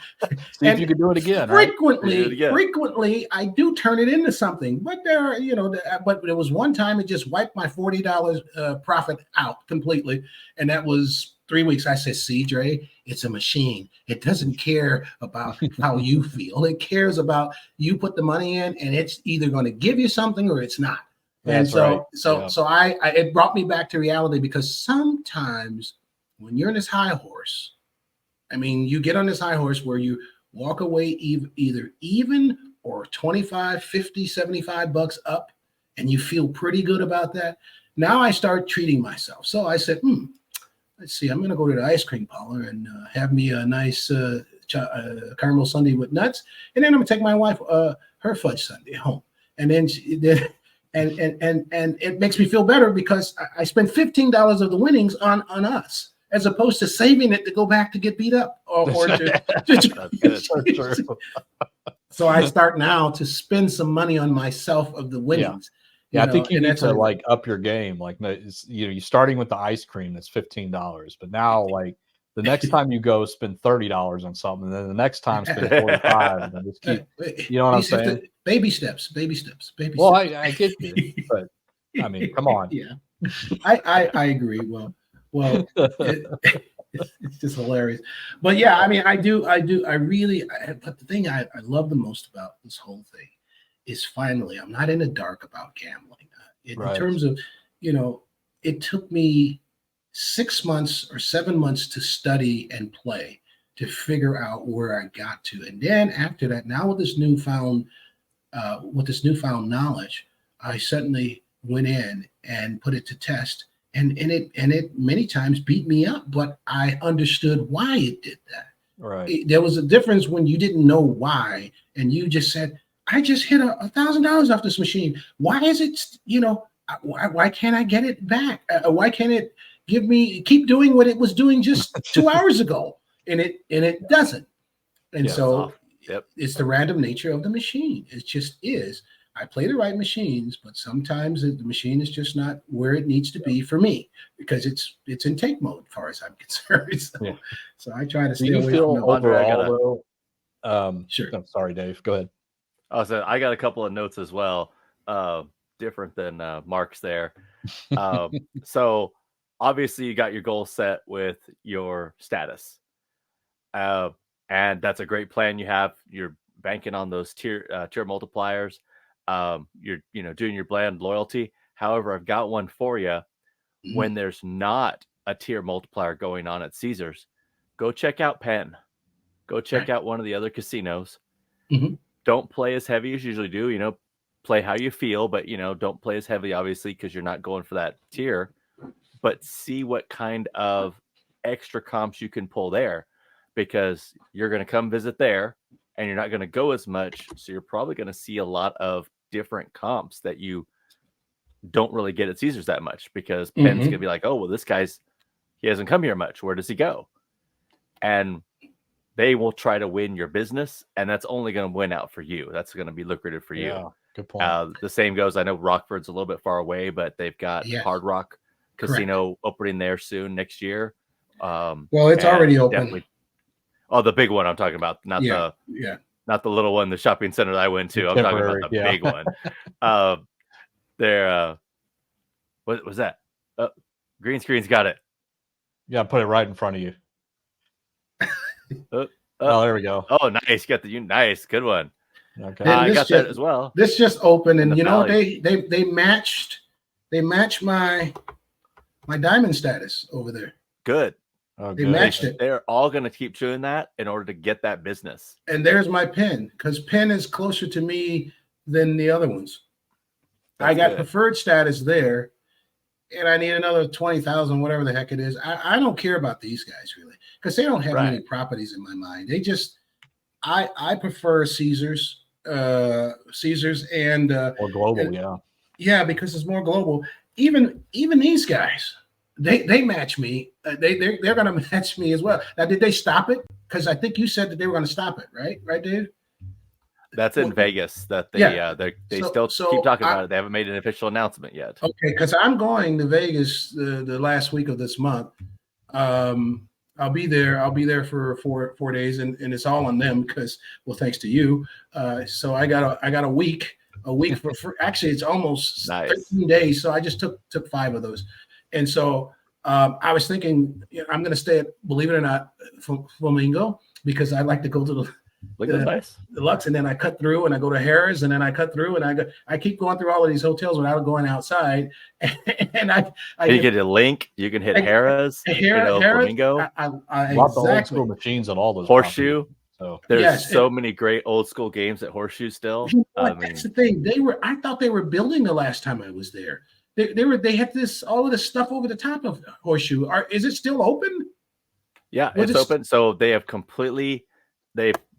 see if you can do it again. Frequently, I do turn it into something. But but there was one time it just wiped my $40 profit out completely, and that was 3 weeks. I said, "See, Dre, it's a machine. It doesn't care about how you feel. It cares about you put the money in, and it's either going to give you something or it's not." And so it brought me back to reality, because sometimes when you're in this high horse, you get on this high horse where you walk away either even or 25, 50, 75 bucks up, and you feel pretty good about that. Now I start treating myself. So I said, let's see, I'm going to go to the ice cream parlor and have me a nice caramel sundae with nuts. And then I'm going to take my wife her fudge sundae home. And then and it makes me feel better because I spent $15 of the winnings on us, as opposed to saving it to go back to get beat up So I start now to spend some money on myself of the winnings. Yeah, I think you need to up your game. Like, you're starting with the ice cream that's $15, but now the next time you go, spend $30 on something, and then the next time spend $45, and just keep. You know what I'm saying? Baby steps. Well, I get you, but come on. Yeah, I agree. Well, it's just hilarious. But yeah, I do. I really. But the thing I love the most about this whole thing is finally I'm not in the dark about gambling. In terms of, it took me 6 months or 7 months to study and play to figure out where I got to. And then after that, now with this newfound knowledge, I suddenly went in and put it to test. And it many times beat me up, but I understood why it did that. Right. There was a difference when you didn't know why, and you just said, I just hit $1,000 off this machine. Why is it, why can't I get it back? Why can't it keep doing what it was doing just 2 hours ago? And it doesn't. And it's the random nature of the machine. It just is. I play the right machines, but sometimes the machine is just not where it needs to be for me, because it's in take mode as far as I'm concerned. So I try to stay away from it. Overall, sure. I'm sorry, Dave. Go ahead. I got a couple of notes as well. different than Mark's there. So obviously you got your goal set with your status. And that's a great plan you have. You're banking on those tier multipliers. You're doing your brand loyalty. However, I've got one for you. When there's not a tier multiplier going on at Caesars, go check out Penn. Go check out one of the other casinos. Don't play as heavy as you usually do. Play how you feel, but don't play as heavy, obviously, because you're not going for that tier. But see what kind of extra comps you can pull there, because you're going to come visit there and you're not going to go as much. So you're probably going to see a lot of different comps that you don't really get at Caesars that much, because Penn's going to be like, oh, well, he hasn't come here much. Where does he go? And they will try to win your business, and that's only going to win out for you. That's going to be lucrative for you. Good point. The same goes, I know Rockford's a little bit far away, but they've got Hard Rock Casino opening there soon next year. Well, it's already open. The big one I'm talking about, not the little one, the shopping center that I went to. I'm talking about the big one. What was that? Green screen's got it. Yeah, put it right in front of you. There we go. Oh, nice. Got nice. Good one. Okay. I got that as well. This just opened, and they matched my diamond status over there. Good. Oh, they matched it. They're all going to keep doing that in order to get that business. And there's my pin, because pin is closer to me than the other ones. I got preferred status there, and I need another 20,000, whatever the heck it is. I don't care about these guys really, because they don't have many properties in my mind. They just, I prefer Caesars and more global, yeah, because it's more global. Even these guys, they match me. They're going to match me as well. Now, did they stop it? Because I think you said that they were going to stop it, right? Right, Dave? That's in Vegas. That they still keep talking about it. They haven't made an official announcement yet. Okay, because I'm going to Vegas the last week of this month. I'll be there for 4 days, and it's all on them because, well, thanks to you. So I got a week for actually it's almost 13 days. So I just took 5 of those, and so I was thinking I'm going to stay at, believe it or not, Flamingo, because I like to go to the Lux, and then I cut through and I go to Harrah's, and then I cut through and I keep going through all of these hotels without going outside. And you get a link. You can hit Harrah's, Flamingo. Old school machines on all those. Horseshoe. So there's so many great old school games at Horseshoe still. That's the thing. I thought they were building the last time I was there. They had all of this stuff over the top of Horseshoe. Is it still open? Yeah, it's open. So they've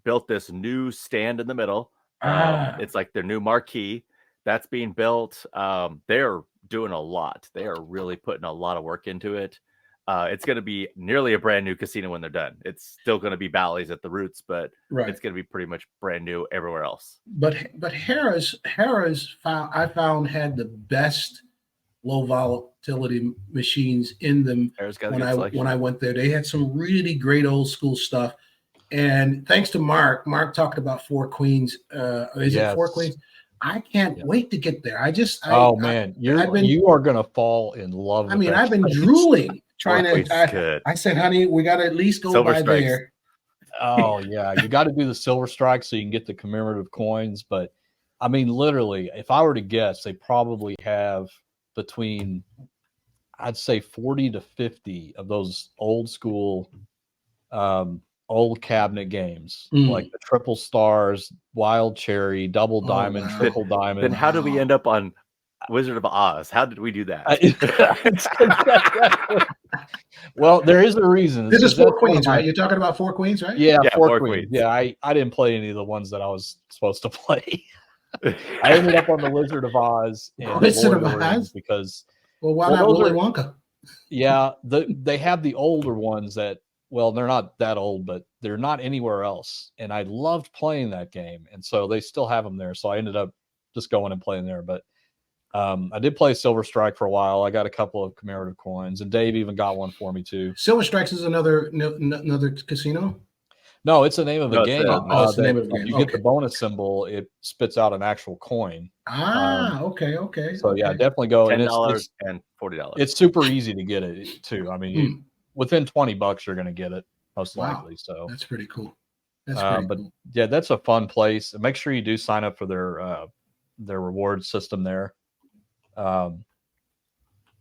built this new stand in the middle. It's like their new marquee that's being built. They're doing a lot. They are really putting a lot of work into it. It's going to be nearly a brand new casino when they're done. It's still going to be Bally's at the roots, but it's going to be pretty much brand new everywhere else. But Harrah's I found had the best low volatility machines in them when I went there. They had some really great old school stuff. And thanks to Mark talked about Four Queens. Is it Four Queens? I can't wait to get there. You are going to fall in love. I've been drooling trying to. I said, honey, we got to at least go by there. Oh yeah, you got to do the silver strike so you can get the commemorative coins. But literally, if I were to guess, they probably have between, I'd say 40 to 50 of those old school. Old cabinet games like the triple stars, wild cherry, double diamond, triple diamond. Then how did we end up on Wizard of Oz? How did we do that? Well, there is a reason. This is Four Queens, right? You're talking about Four Queens, right? Yeah, Four Queens. Yeah, I didn't play any of the ones that I was supposed to play. I ended up on the Wizard of Oz and Wizard of Oz because why not Willy Wonka? Yeah, they have the older ones that. Well, they're not that old, but they're not anywhere else. And I loved playing that game. And so they still have them there. So I ended up just going and playing there. But I did play Silver Strike for a while. I got a couple of commemorative coins, and Dave even got one for me too. Silver Strikes is another casino? No, it's the name of the game. It's the name of the game. You get the bonus symbol, it spits out an actual coin. Okay. So yeah, definitely go. $10 and $40. It's super easy to get it too. I mean, within $20, you're going to get it most likely. So that's pretty cool. Cool. Yeah, that's a fun place. Make sure you do sign up for their reward system there.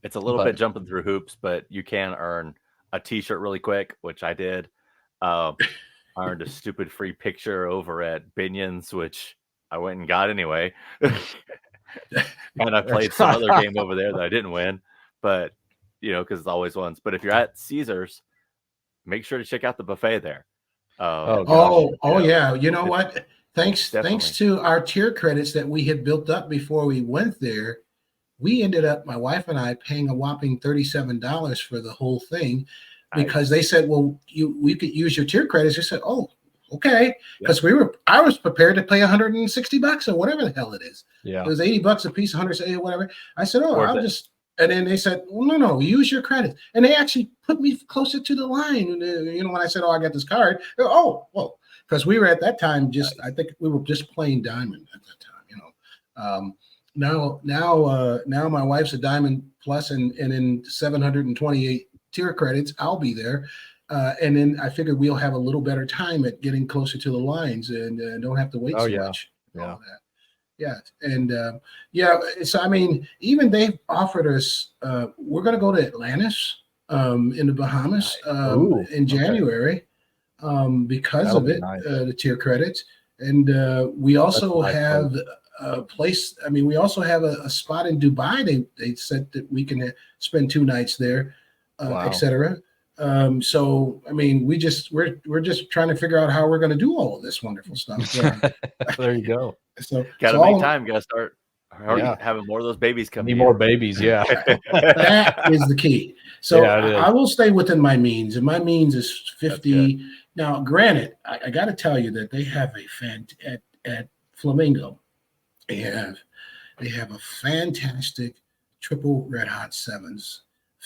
It's a little bit jumping through hoops, but you can earn a T-shirt really quick, which I did. I earned a stupid free picture over at Binion's, which I went and got anyway. And I played some other game over there that I didn't win, but because it's always ones. But if you're at Caesars, make sure to check out the buffet there. Yeah. You know what? Thanks to our tier credits that we had built up before we went there, we ended up, my wife and I, paying a whopping $37 for the whole thing because they said, well, we could use your tier credits. I said, oh, okay. Because I was prepared to pay $160 or whatever the hell it is. Yeah. It was $80 a piece, 180, whatever. I said, I'll just, and then they said, well, no, use your credit. And they actually put me closer to the line. When I said, I got this card, because we were at that time I think we were just playing Diamond at that time, Now my wife's a Diamond Plus, and in 728 tier credits, I'll be there. And then I figured we'll have a little better time at getting closer to the lines and don't have to wait so much. Yeah. Yeah. And so, I mean, even they've offered us, we're going to go to Atlantis in the Bahamas in January because of it, the tier credits. And we also have a place. I mean, we also have a spot in Dubai. They said that we can spend 2 nights there, etc. So, I mean, we're just trying to figure out how we're going to do all of this wonderful stuff. There you go. So gotta make time. Gotta start having more of those babies come. Need more babies. Yeah, that is the key. So I will stay within my means, and my means is 50. Now, granted, I got to tell you that they have at Flamingo. They have a fantastic triple red hot 7s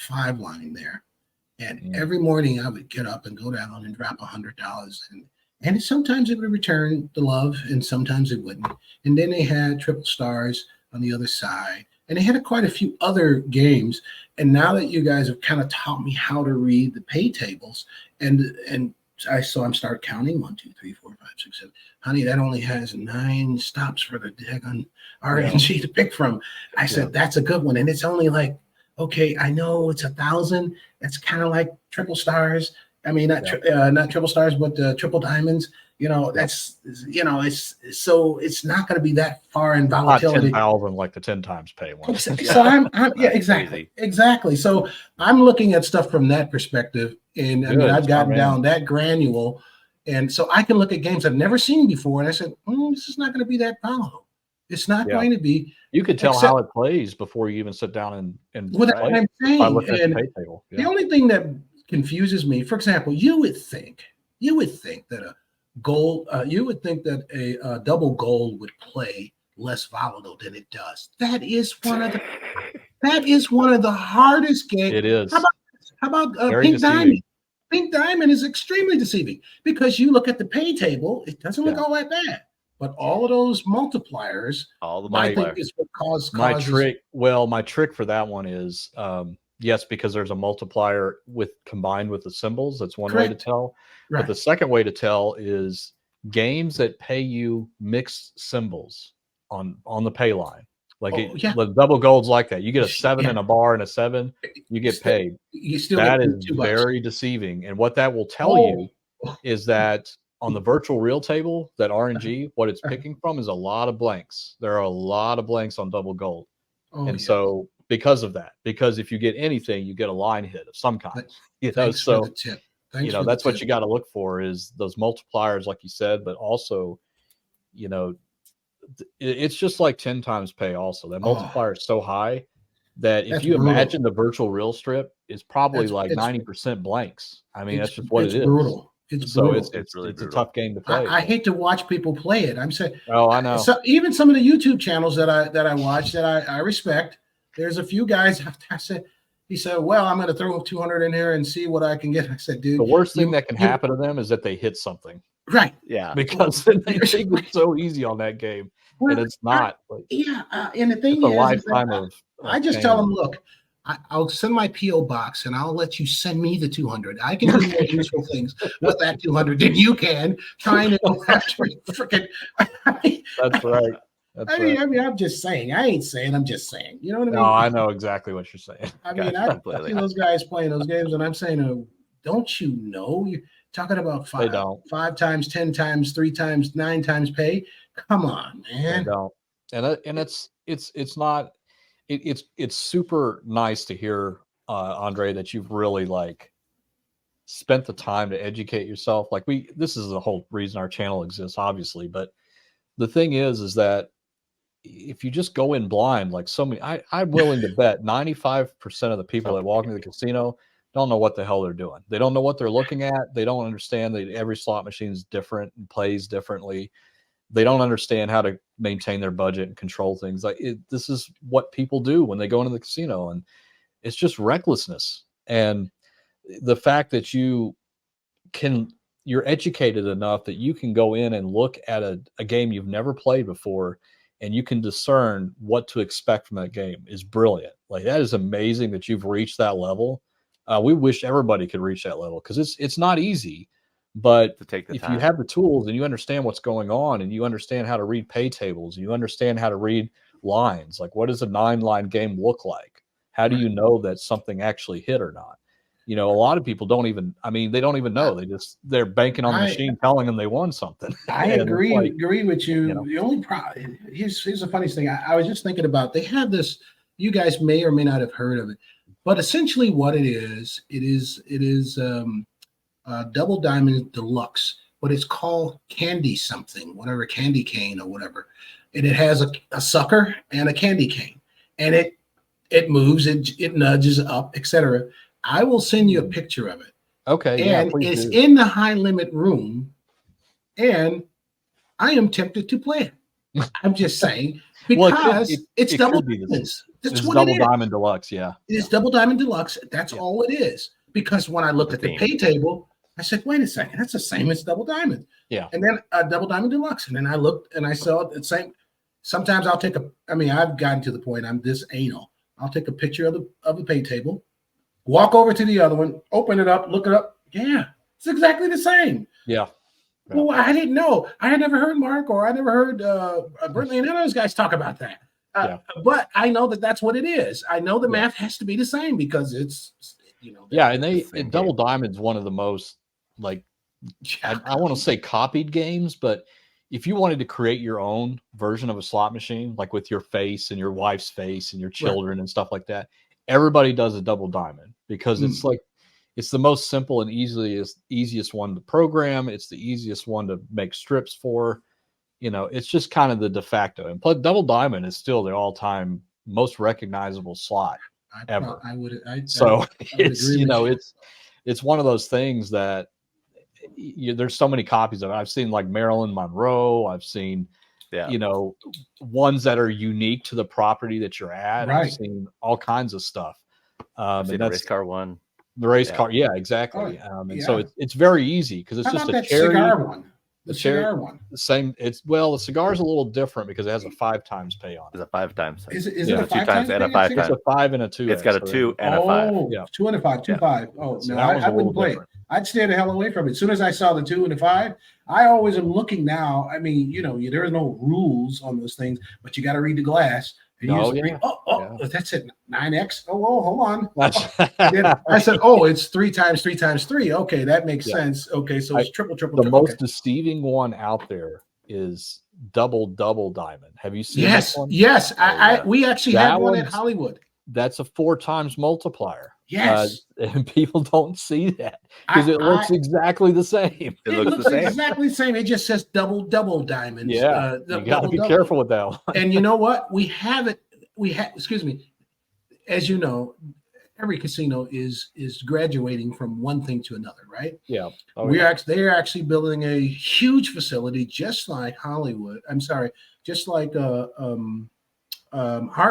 5-line there. And every morning I would get up and go down and drop $100 and sometimes it would return the love and sometimes it wouldn't. And then they had triple stars on the other side and they had quite a few other games. And now that you guys have kind of taught me how to read the pay tables and I'm start counting 1, 2, 3, 4, 5, 6, 7. Honey, that only has 9 stops for the daggone RNG to pick from. I said, that's a good one. And it's only like, okay, I know it's 1,000. That's kind of like triple stars. I mean, not triple stars, but triple diamonds. It's not going to be that far in volatility. Not 10,000 like the 10 times pay one. So exactly. So I'm looking at stuff from that perspective, and I mean, I've gotten down that granular, and so I can look at games I've never seen before, and I said, this is not going to be that volatile. It's not going to be. You could tell how it plays before you even sit down and what I'm saying. By looking at the pay table. The only thing that confuses me, for example, you would think that a gold, you would think that a double gold would play less volatile than it does. That is one of the hardest games. It is. How about Pink Diamond? Pink Diamond is extremely deceiving because you look at the pay table, it doesn't look all that bad. But all of those multipliers, I think is what causes my trick. Well, my trick for that one is yes, because there's a multiplier combined with the symbols. That's one way to tell. Right. But the second way to tell is games that pay you mixed symbols on the pay line. Like the double golds like that. You get a 7 in a bar and a 7, you get paid. That is very deceiving. And what that will tell you is that on the virtual real table, that RNG, what it's picking from is a lot of blanks. There are a lot of blanks on double gold. So because of that, because if you get anything, you get a line hit of some kind. That's what you got to look for is those multipliers, like you said, but also, it's just like 10 times pay also. That multiplier is so high that if you imagine the virtual real strip is probably 90% blanks. I mean, that's just what it is. Brutal. It's really a tough game to play. I hate to watch people play it. I'm saying, I know. So even some of the YouTube channels that I watch that I respect, there's a few guys I said, He said, well, I'm going to throw 200 in here and see what I can get. I said, dude, the worst thing that can happen to them is that they hit something. Right. Yeah. Because they think it's so easy on that game. And it's not. And the thing it's a is lifetime of I just pain. tell them, look, I'll send my P.O. box and I'll let you send me the 200. I can do more useful things with that 200 than you can trying to go after freaking. That's right. I mean, I'm just saying. I ain't saying. I'm just saying. You know what I mean? No, I know exactly what you're saying. I mean, I see those guys playing those games, and I'm saying, don't you know? You're talking about five times, 10 times, 3 times, 9 times pay. Come on, man. They don't. And it's not. It's super nice to hear, Andre, that you've really like spent the time to educate yourself. Like this is the whole reason our channel exists, obviously. But the thing is that if you just go in blind, like so many, I'm willing to bet 95% of the people that walk into the casino don't know what the hell they're doing. They don't know what they're looking at. They don't understand that every slot machine is different and plays differently. They don't understand how to maintain their budget and control things. Like this is what people do when they go into the casino, and it's just recklessness. And the fact that you're educated enough that you can go in and look at a game you've never played before, and you can discern what to expect from that game is brilliant. Like that is amazing that you've reached that level. We wish everybody could reach that level because it's not easy. But if you have the tools and you understand what's going on and you understand how to read pay tables, you understand how to read lines, like what does a 9-line game look like? How do you know that something actually hit or not? You know, a lot of people don't even know. They're banking on the machine telling them they won something. I agree with you. The only problem, here's the funniest thing. I was just thinking about, they have this, you guys may or may not have heard of it, but essentially what it is Double Diamond Deluxe, but it's called Candy something, whatever, Candy Cane or whatever. And it has a sucker and a candy cane, and it moves, it nudges up, etc. I will send you a picture of it. Okay. And it's in the high limit room, and I am tempted to play it. I'm just saying, because it's Double Diamonds. That's what Double Diamond Deluxe, yeah. It's Double Diamond Deluxe. That's all it is. Because when I looked at the pay table, I said, wait a second, that's the same as Double Diamond. Yeah. And then Double Diamond Deluxe. And then I looked and I saw the same. Sometimes I'll take I've gotten to the point, I'm this anal. I'll take a picture of the pay table, walk over to the other one, open it up, look it up. Yeah, it's exactly the same. Yeah. Well, I didn't know. I had never heard Mark, or I never heard Bertley and none of those guys talk about that. But I know that that's what it is. I know the math has to be the same because it's, and Double Diamond's one of the most, like, I want to say copied games, but if you wanted to create your own version of a slot machine, like with your face and your wife's face and your children and stuff like that, everybody does a Double Diamond because it's like, it's the most simple and easiest one to program. It's the easiest one to make strips for. It's just kind of the de facto. And plus, Double Diamond is still the all-time most recognizable slot ever. It's one of those things that there's so many copies of it. I've seen like Marilyn Monroe. I've seen, ones that are unique to the property that you're at. Right. I've seen all kinds of stuff. I've seen the race car one. The race car, exactly. So it's very easy because it's just a cherry cigar one. The cigar one. The same. The cigar's a little different because it has a 5 times pay on it. It's a 5 times. Is it a 2 times and a 5 times? It's a 5 and a 2. It's got a 2 and a 5. Yeah, 2 and a 5, 2 5. Oh no, I wouldn't play. I'd stay the hell away from it. As soon as I saw the 2 and the 5, I always am looking now. I mean, there are no rules on those things, but you got to read the glass. That's it. 9x. Oh, hold on. I said, it's 3 times 3 times 3. Okay, that makes sense. Okay, so it's triple. The most deceiving one out there is double diamond. Have you seen this one? Yes. We actually had one at Hollywood. That's a 4 times multiplier. Yes. And people don't see that because it looks exactly the same. It looks exactly the same. It just says double diamonds. Yeah. You got to be careful with that one. And you know what? We have it. Excuse me. As you know, every casino is graduating from one thing to another, right? Yeah. They're actually building a huge facility just like Hollywood. I'm sorry, just like Hard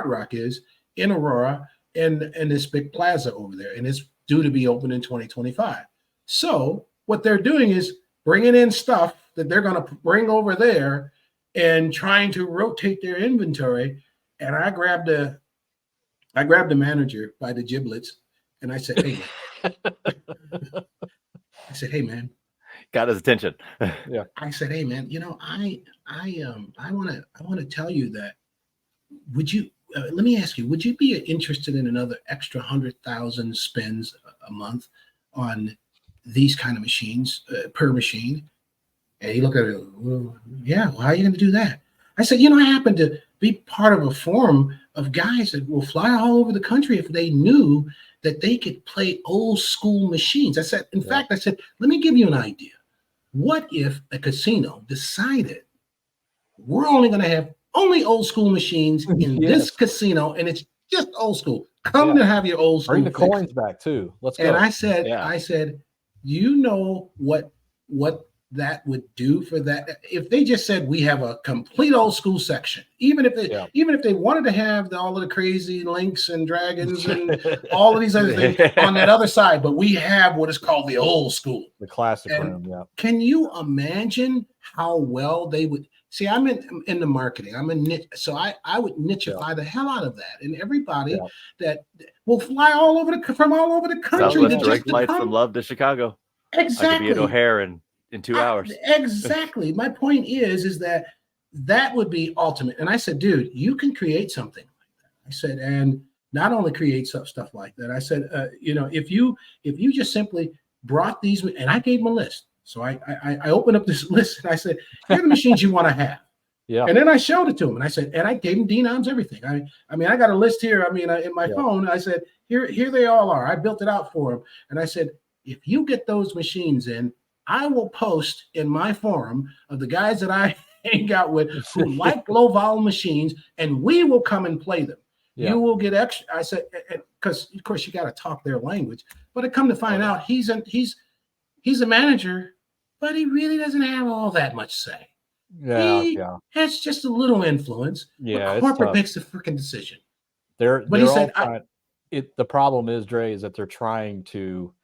Rock is in Aurora. in this big plaza over there, and it's due to be open in 2025. So what they're doing is bringing in stuff that they're going to bring over there and trying to rotate their inventory. And I grabbed the manager by the giblets, and I said, "Hey, man." I said, "Hey, man." Got his attention. Yeah. I said, "Hey, man, I want to tell you that. Would you? Let me ask you. Would you be interested in another extra 100,000 spends a month on these kind of machines per machine?" And he looked at it. Well, yeah. Well, how are you going to do that? I said, I happen to be part of a forum of guys that will fly all over the country if they knew that they could play old school machines. I said, in fact, I said, let me give you an idea. What if a casino decided we're only going to have only old school machines in this casino, and it's just old school. Come to have your old school. Bring the coins back too. Let's go. And I said, you know what that would do for that if they just said we have a complete old school section, even if they wanted to have all of the crazy links and dragons and all of these other things on that other side, but we have what is called the old school, the classic room. Yeah. Can you imagine how well they would see? I'm in the marketing. I'm a niche, so I would nicheify the hell out of that, and everybody that will fly from all over the country. Southwest direct flights from Love to Chicago. Exactly. I could be at O'Hare in 2 hours. Exactly. My point is that would be ultimate. And I said, dude, you can create something like that. I said, and not only create stuff like that. I said, if you just simply brought these, and I gave him a list. So I opened up this list and I said, here are the machines you want to have. Yeah. And then I showed it to him and I said, and I gave him denoms, everything. I mean, I got a list here. I mean, in my phone, I said, here they all are. I built it out for him. And I said, if you get those machines in, I will post in my forum of the guys that I hang out with who like low vol machines, and we will come and play them. Yeah. You will get extra. I said, because of course you got to talk their language. But I come to find out he's a manager, but he really doesn't have all that much say. He has just a little influence. Yeah, but corporate makes the freaking decision. But he said, the problem is, Dre, is that they're trying to.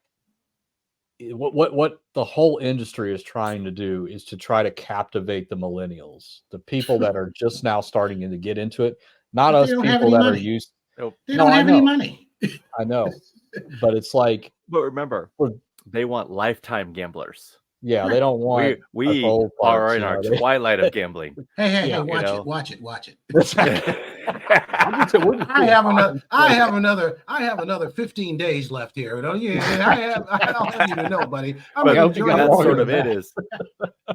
What the whole industry is trying to do is to try to captivate the millennials, the people that are just now starting to get into it, not us people that are used. They don't have any money. I know, but it's like. But remember, they want lifetime gamblers. Yeah, they don't want. We are in our twilight of gambling. Hey, watch it. I have another 15 days left here. Don't you? I don't have you to know, buddy. That's sort of it is.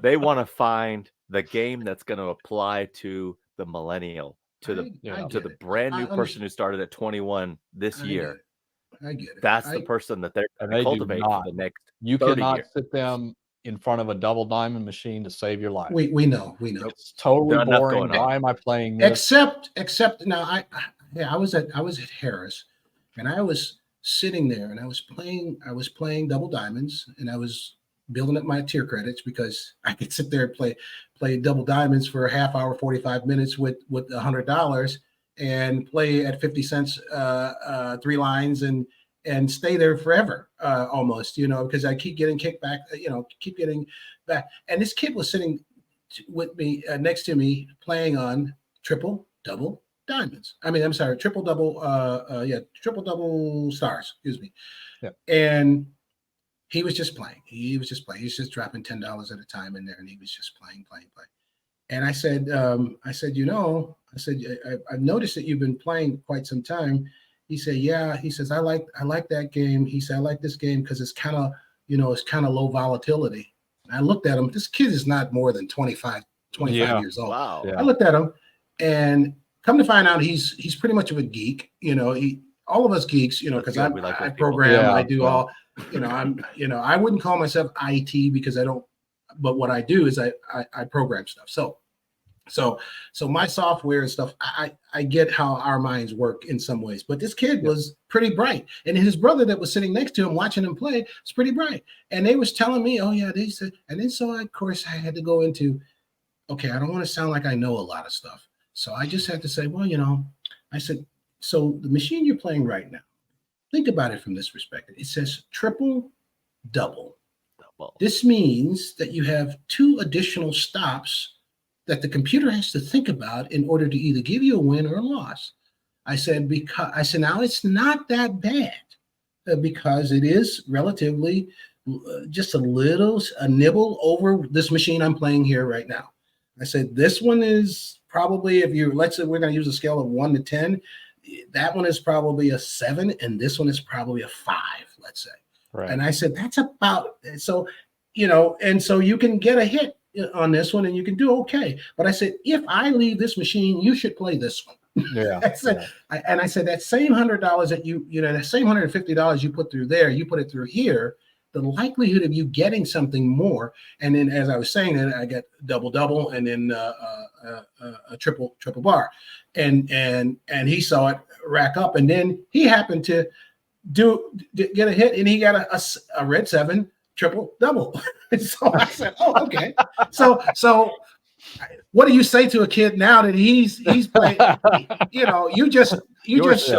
They want to find the game that's going to apply to the millennial, to the brand new person who started at 21 this year. I get it. That's the person that they're going to cultivate for the next 30 years. You cannot sit them in front of a double diamond machine to save your life. We know. It's totally boring. Why am I playing this? Except now I was at Harris, and I was sitting there and I was playing double diamonds, and I was building up my tier credits because I could sit there and play double diamonds for a half hour, 45 minutes with $100 and play at 50 cents 3 lines and stay there forever, almost, because I keep getting kicked back, keep getting back. And this kid was sitting with me next to me playing on triple double diamonds. Triple double stars, excuse me. Yeah. And he was just playing. He was just dropping $10 at a time in there, and he was just playing. And I said, I've noticed that you've been playing quite some time. He said, yeah. He says, I like that game. He said, I like this game because it's kind of low volatility. And I looked at him. This kid is not more than 25 years old. Wow. Yeah. I looked at him, and come to find out, he's pretty much of a geek. All of us geeks, because I program, I do all, I wouldn't call myself IT because I don't, but what I do is I program stuff. So my software and stuff, I get how our minds work in some ways, but this kid was pretty bright, and his brother that was sitting next to him watching him play was pretty bright. And they was telling me, they said, and then so of course I had to go into, okay, I don't want to sound like I know a lot of stuff. So I just had to say, well, I said, so the machine you're playing right now, think about it from this perspective. It says triple, double. This means that you have 2 additional stops that the computer has to think about in order to either give you a win or a loss. I said, now it's not that bad because it is relatively just a nibble over this machine I'm playing here right now. I said, this one is probably, let's say we're going to use a scale of 1 to 10. That one is probably a 7, and this one is probably a 5, let's say. Right. And I said, that's about, so, and so you can get a hit on this one and you can do okay. But I said, if I leave this machine, you should play this one. Yeah. I said that same $100 that that same $150 you put through there, you put it through here, the likelihood of you getting something more. And then, as I was saying, then I get double, and then a triple bar, and he saw it rack up, and then he happened to get a hit, and he got a red 7 triple double. So I said, oh, okay. So what do you say to a kid now that he's playing? You just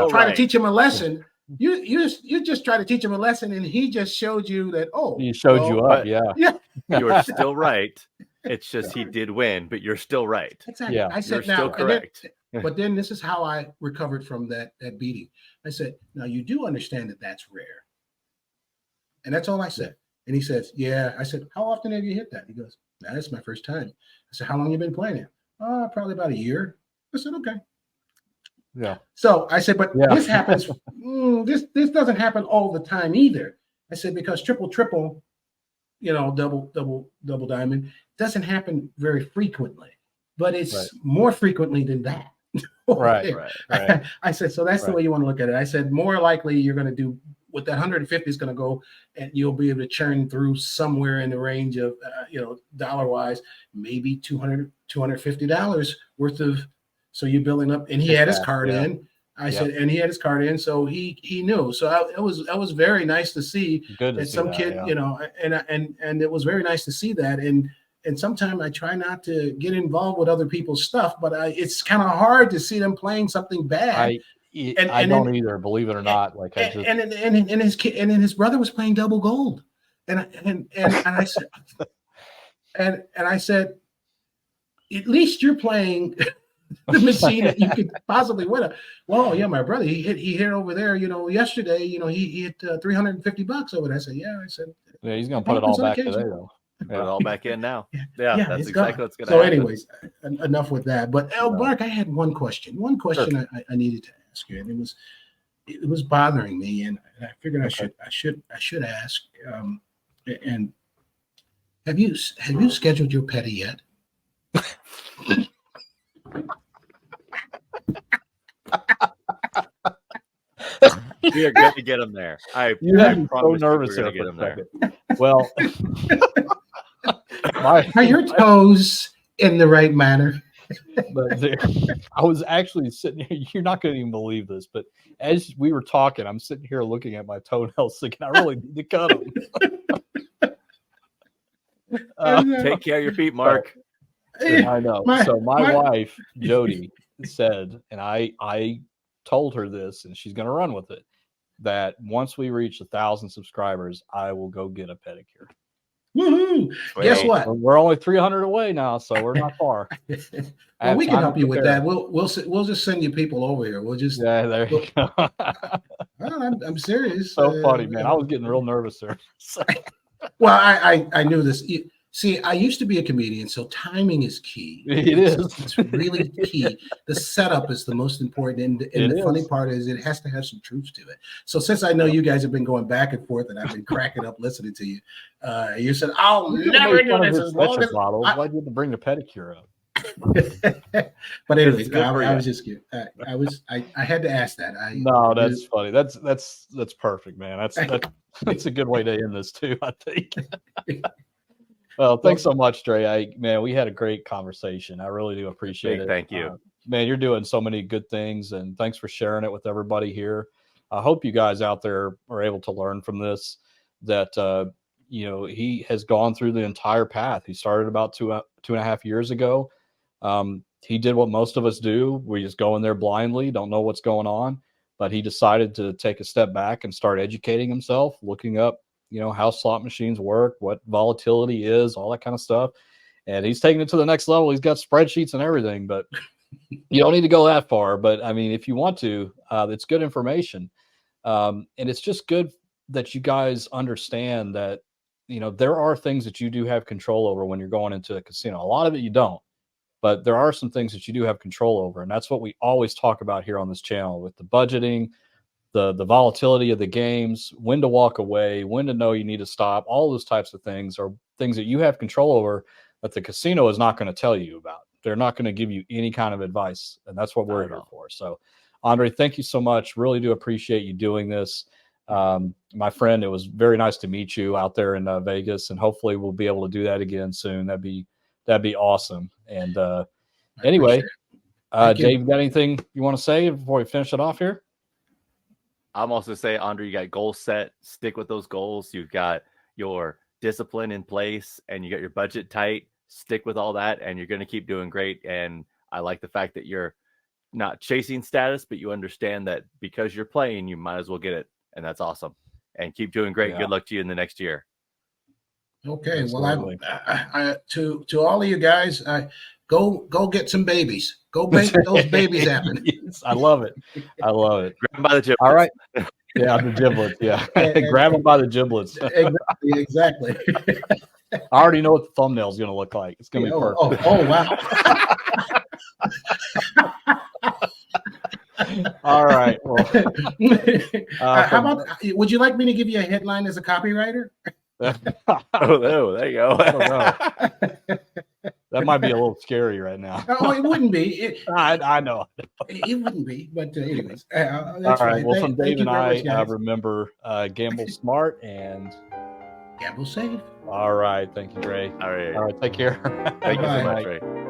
try to teach him a lesson. You just try to teach him a lesson, and he just showed you that. Oh, he showed you up. Yeah. You're still right. It's just he did win, but you're still right. Exactly. Yeah. I said, you're still correct. But then this is how I recovered from that beating. I said, now you do understand that that's rare, and that's all I said. And he says, yeah. I said, how often have you hit that? He goes, nah, that's my first time. I said, how long have you been playing it? Probably about a year. I said, okay. Yeah. So I said, but this happens. This doesn't happen all the time either. I said, because triple, double diamond doesn't happen very frequently, but it's more frequently than that. Right. I said, so that's the way you want to look at it. I said, more likely you're going to do what that 150 is going to go, and you'll be able to churn through somewhere in the range of, dollar wise, maybe $250 worth of. So you're building up, and he had his card in. I said, and he had his card in, so he knew. So it was very nice to see that some kid, and it was very nice to see that. And sometimes I try not to get involved with other people's stuff, but it's kind of hard to see them playing something bad. I don't either, believe it or not. Like and his kid, and then his brother was playing double gold, and I said, and I said, at least you're playing the machine that you could possibly win. Well, yeah, my brother, he hit over there, yesterday, he hit $350 over there. I said, I said, yeah, he's gonna put it all back today though. Put it all back in now. Yeah, that's exactly what's gonna happen. So anyways, enough with that. But Mark, I had one question. Sure. I needed to ask you, and it was bothering me, and I figured I should ask. And have you scheduled your petty yet? We are going to get him there. I promise so nervous we're going to get him there. Well, are your toes in the right manner? But I was actually sitting here. You're not going to even believe this, but as we were talking, I'm sitting here looking at my toenails, thinking I really need to cut them. Take care of your feet, Mark. I know. So my wife, Jody, said, and I told her this, and she's going to run with it, that once we reach 1,000 subscribers, I will go get a pedicure. Woohoo! Guess what? We're only 300 away now, so we're not far. Well, we can help you with that. We'll just send you people over here. We'll just there you go. I'm serious. So funny, man. I was getting real nervous there. Well, I knew this. See, I used to be a comedian, so timing is key. It's really key. The setup is the most important, and the funny part is it has to have some truth to it. So since I know you guys have been going back and forth, and I've been cracking up listening to you, you said, "I'll never do this as long as." Why did you bring the pedicure up? But anyways, I was just kidding. I had to ask that. No, that's funny. That's perfect, man. That's a good way to end this too, I think. Well, thanks so much, Dre. We had a great conversation. I really do appreciate it. Thank you. Man, you're doing so many good things, and thanks for sharing it with everybody here. I hope you guys out there are able to learn from this, that, he has gone through the entire path. He started about two and a half years ago. he did what most of us do. We just go in there blindly, don't know what's going on. But he decided to take a step back and start educating himself, looking up, how slot machines work, what volatility is, all that kind of stuff. And he's taking it to the next level. He's got spreadsheets and everything, but you don't need to go that far. But I mean, if you want to, it's good information. And it's just good that you guys understand that, there are things that you do have control over when you're going into a casino. A lot of it you don't, but there are some things that you do have control over. And that's what we always talk about here on this channel with the budgeting, the volatility of the games, when to walk away, when to know you need to stop. All those types of things are things that you have control over that the casino is not going to tell you about. They're not going to give you any kind of advice. And that's what we're here for. So, Andre, thank you so much. Really do appreciate you doing this. My friend, it was very nice to meet you out there in Vegas, and hopefully we'll be able to do that again soon. That'd be awesome. And anyway, Dave, you got anything you want to say before we finish it off here? I'm also say, Andre, you got goals set. Stick with those goals. You've got your discipline in place, and you got your budget tight. Stick with all that, and you're going to keep doing great. And I like the fact that you're not chasing status, but you understand that because you're playing, you might as well get it. And that's awesome. And keep doing great. Yeah. Good luck to you in the next year. Okay. Absolutely. Well, to all of you guys, go get some babies. Go make those babies happen. Yes, I love it. I love it. Grab them by the giblets. All right. Yeah, the giblets. Yeah. Grab them by the giblets. Exactly. I already know what the thumbnail is going to look like. It's going to be perfect. Oh, wow. All right. Well, how about, would you like me to give you a headline as a copywriter? Oh, there you go. That might be a little scary right now. Oh, it wouldn't be. I know. It wouldn't be, but anyways. All right. Well, from Dave and I, remember gamble smart and gamble safe. All right. Thank you, Ray. All right. Take care. Thank you so much, Ray.